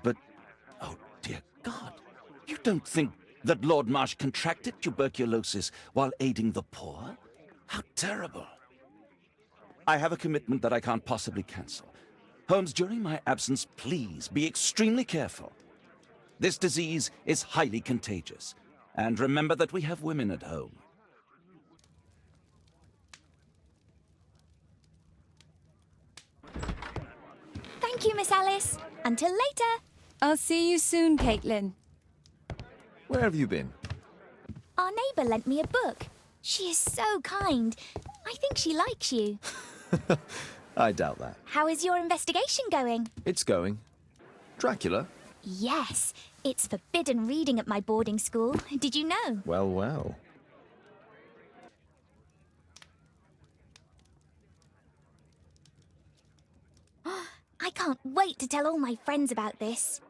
dear God. You don't think that Lord Marsh contracted tuberculosis while aiding the poor? How terrible. I have a commitment that I can't possibly cancel. Holmes, during my absence, please be extremely careful. This disease is highly contagious. And remember that we have women at home. Thank you, Miss Alice. Until later. I'll see you soon, Caitlin. Where have you been? Our neighbour lent me a book. She is so kind. I think she likes you. I doubt that. How is your investigation going? It's going. Dracula? Yes, it's forbidden reading at my boarding school. Did you know? Well, well. I can't wait to tell all my friends about this.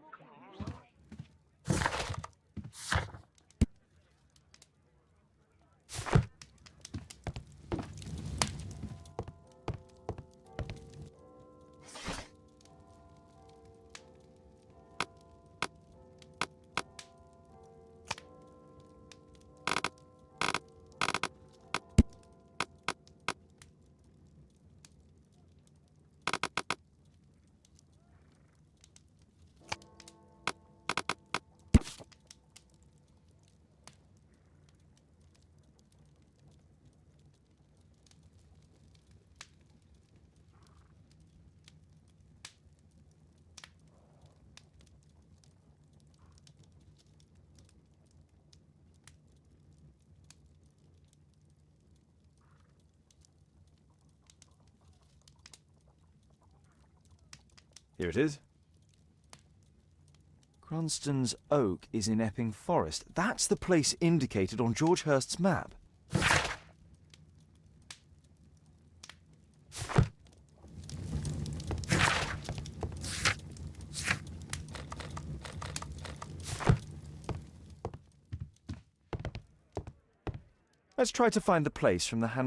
Here it is. Cranston's Oak is in Epping Forest. That's the place indicated on George Hurst's map. Let's try to find the place from the hand.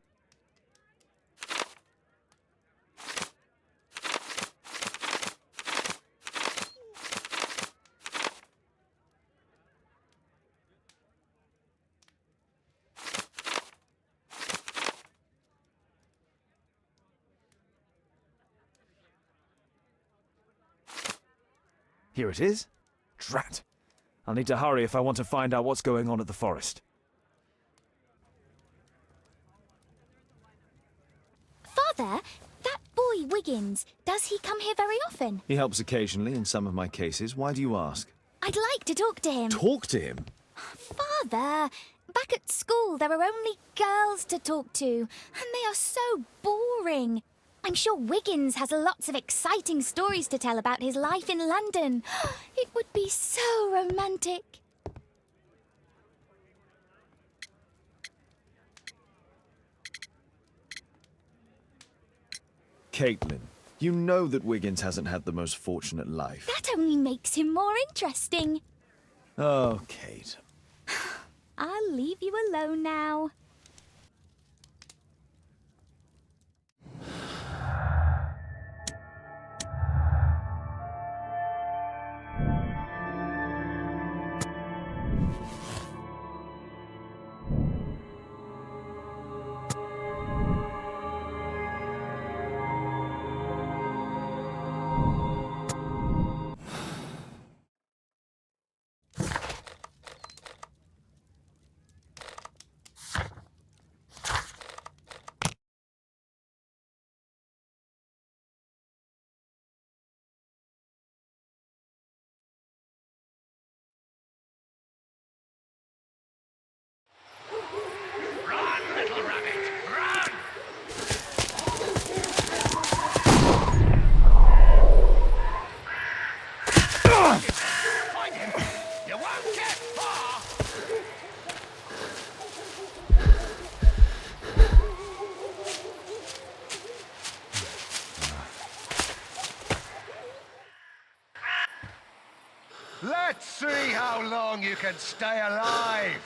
Here it is. Drat. I'll need to hurry if I want to find out what's going on at the forest. Father, that boy Wiggins, does he come here very often? He helps occasionally in some of my cases. Why do you ask? I'd like to talk to him. Talk to him? Father, back at school there are only girls to talk to, and they are so boring. I'm sure Wiggins has lots of exciting stories to tell about his life in London. It would be so romantic. Caitlin, you know that Wiggins hasn't had the most fortunate life. That only makes him more interesting. Oh, Kate. I'll leave you alone now. how long you can stay alive.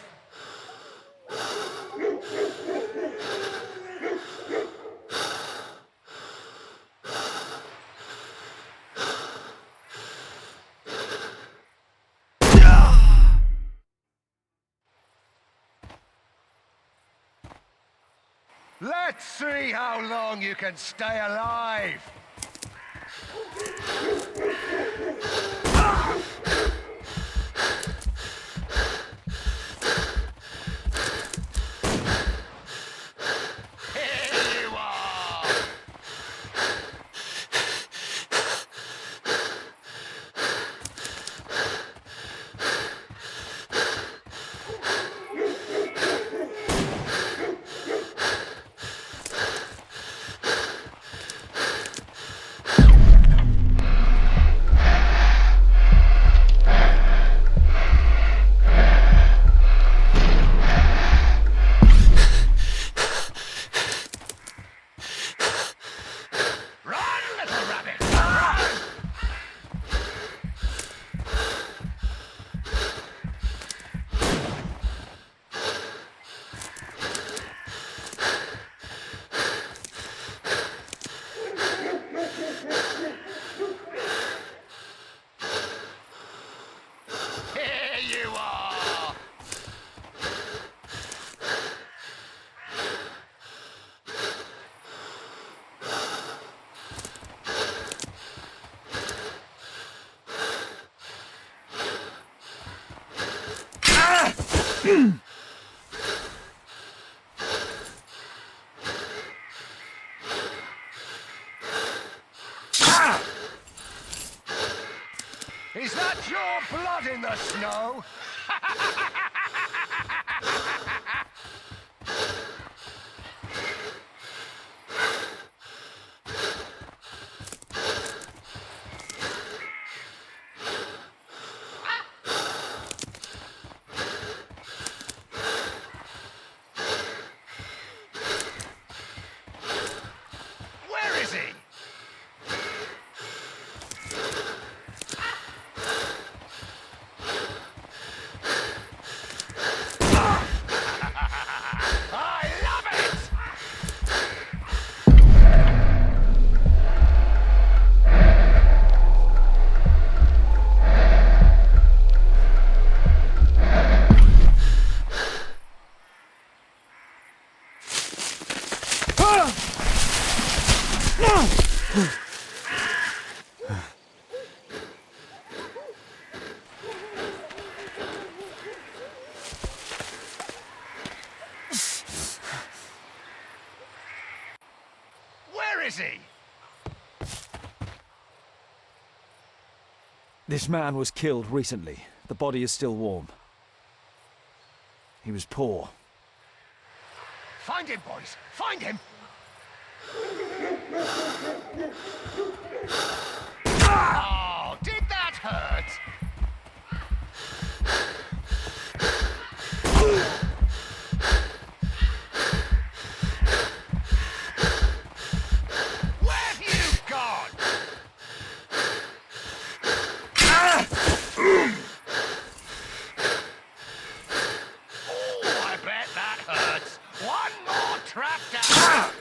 Let's see how long you can stay alive. Here you are. Is that your blood in the snow? Where is he? Where is he? This man was killed recently. The body is still warm. He was poor. Find him, boys! Find him! Oh, did that hurt? Where have you gone? Oh, I bet that hurts. One more trap down.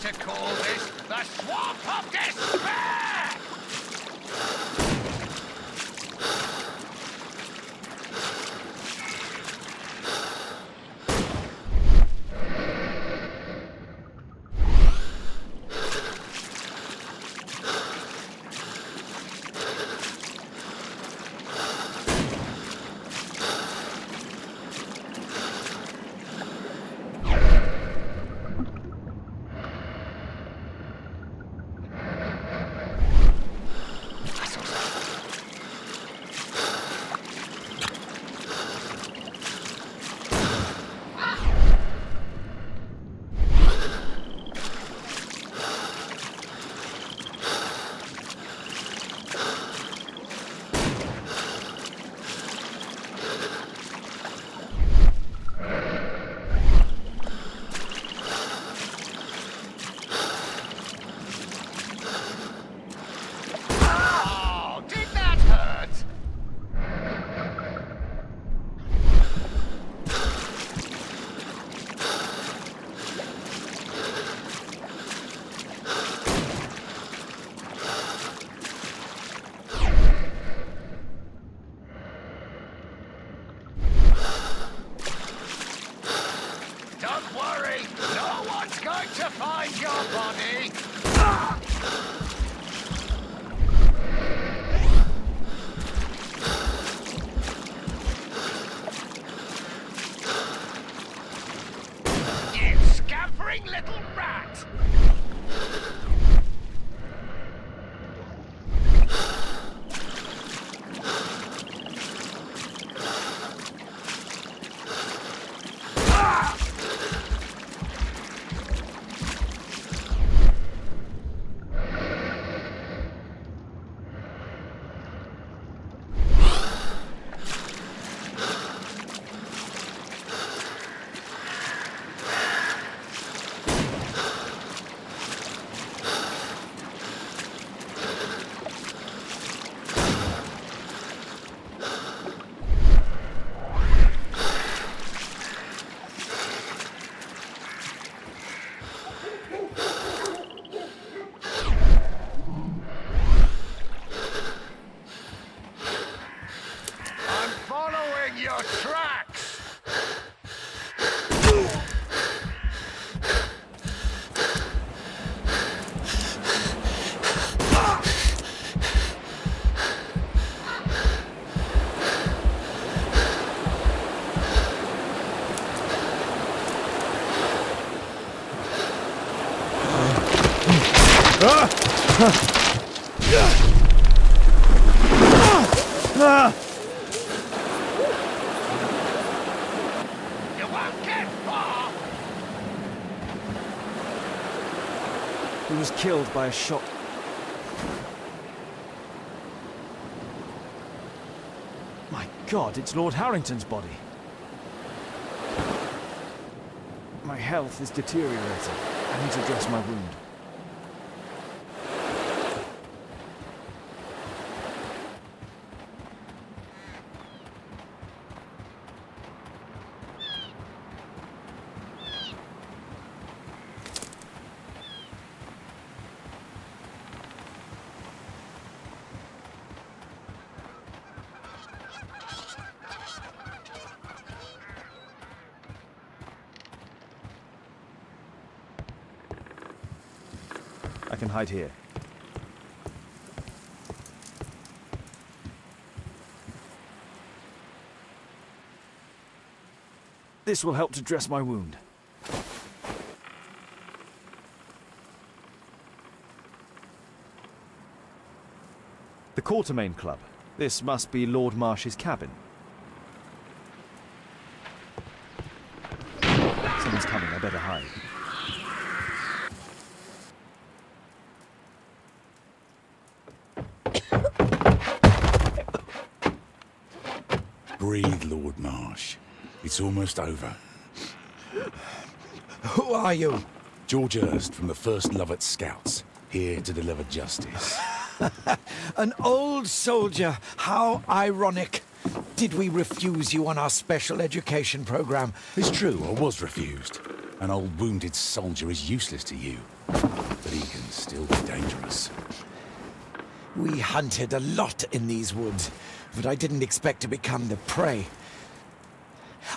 to call this the Swamp of Despair! He was killed by a shot. My God, it's Lord Harrington's body. My health is deteriorating. I need to dress my wound. I can hide here. This will help to dress my wound. The Quartermain Club. This must be Lord Marsh's cabin. Someone's coming, I better hide. Breathe, Lord Marsh. It's almost over. Who are you? George Hurst from the 1st Lovett Scouts, here to deliver justice. An old soldier. How ironic. Did we refuse you on our special education program? It's true, I was refused. An old wounded soldier is useless to you, but he can still be dangerous. We hunted a lot in these woods, but I didn't expect to become the prey.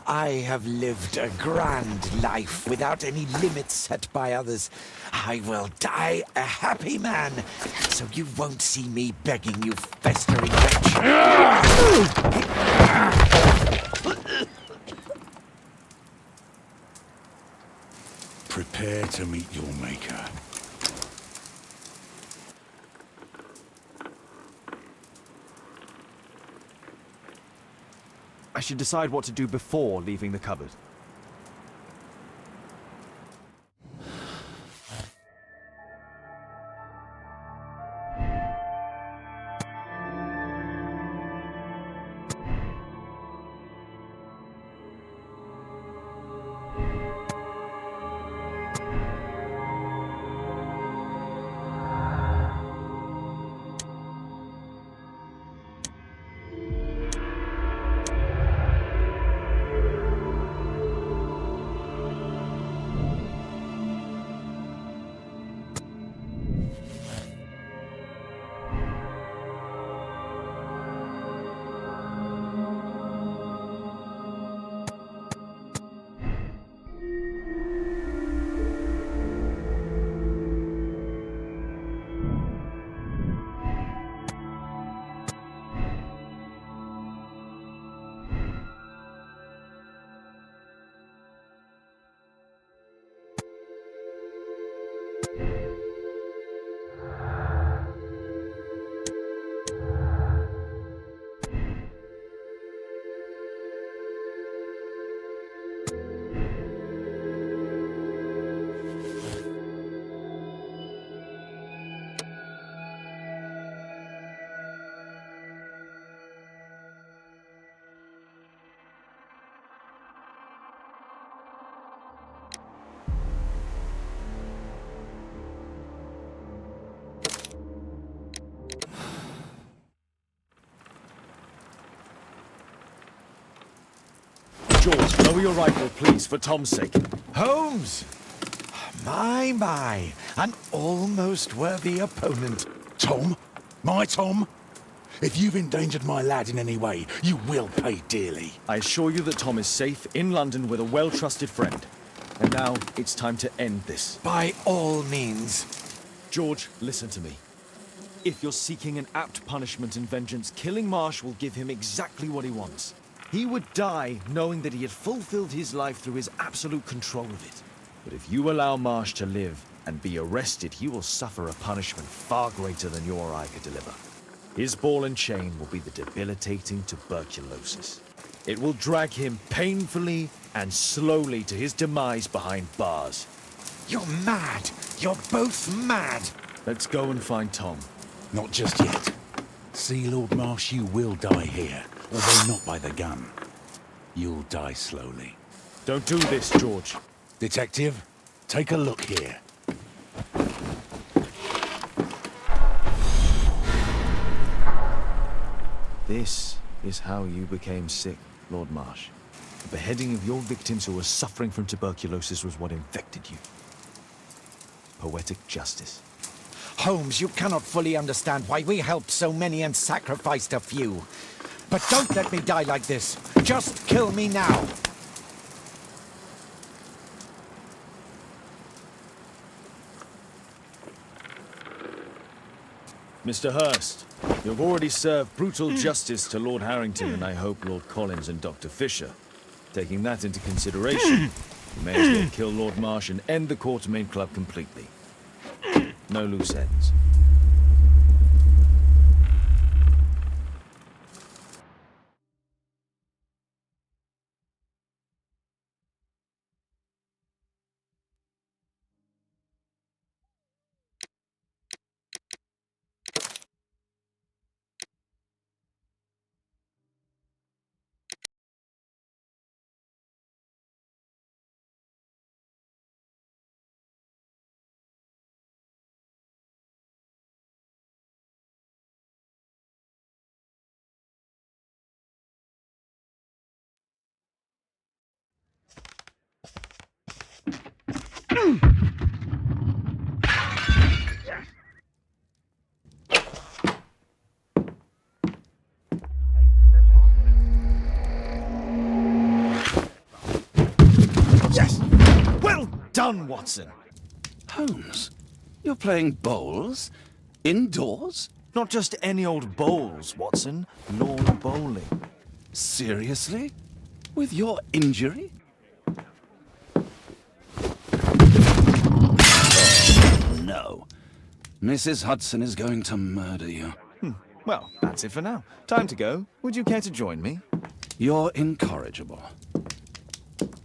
I have lived a grand life without any limits set by others. I will die a happy man, so you won't see me begging you, festering wretch. Prepare to meet your maker. I should decide what to do before leaving the cupboard. George, lower your rifle, please, for Tom's sake. Holmes! My, an almost worthy opponent. Tom? My Tom? If you've endangered my lad in any way, you will pay dearly. I assure you that Tom is safe in London with a well-trusted friend. And now, it's time to end this. By all means. George, listen to me. If you're seeking an apt punishment and vengeance, killing Marsh will give him exactly what he wants. He would die knowing that he had fulfilled his life through his absolute control of it. But if you allow Marsh to live and be arrested, he will suffer a punishment far greater than your eye could deliver. His ball and chain will be the debilitating tuberculosis. It will drag him painfully and slowly to his demise behind bars. You're mad. You're both mad. Let's go and find Tom. Not just yet. See, Lord Marsh, you will die here, although not by the gun. You'll die slowly. Don't do this, George. Detective, take a look here. This is how you became sick, Lord Marsh. The beheading of your victims who were suffering from tuberculosis was what infected you. Poetic justice. Holmes, you cannot fully understand why we helped so many and sacrificed a few. But don't let me die like this. Just kill me now. Mr. Hurst, you have already served brutal justice to Lord Harrington and I hope Lord Collins and Dr. Fisher. Taking that into consideration, you may as well kill Lord Marsh and end the Quartermain Club completely. No loose ends. Yes! Well done, Watson! Holmes, you're playing bowls? Indoors? Not just any old bowls, Watson. Lawn bowling. Seriously? With your injury? Oh, no. Mrs. Hudson is going to murder you. Well, that's it for now. Time to go. Would you care to join me? You're incorrigible.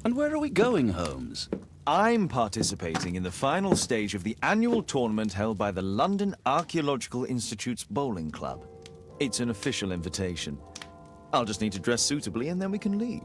And where are we going, Holmes? I'm participating in the final stage of the annual tournament held by the London Archaeological Institute's bowling club. It's an official invitation. I'll just need to dress suitably and then we can leave.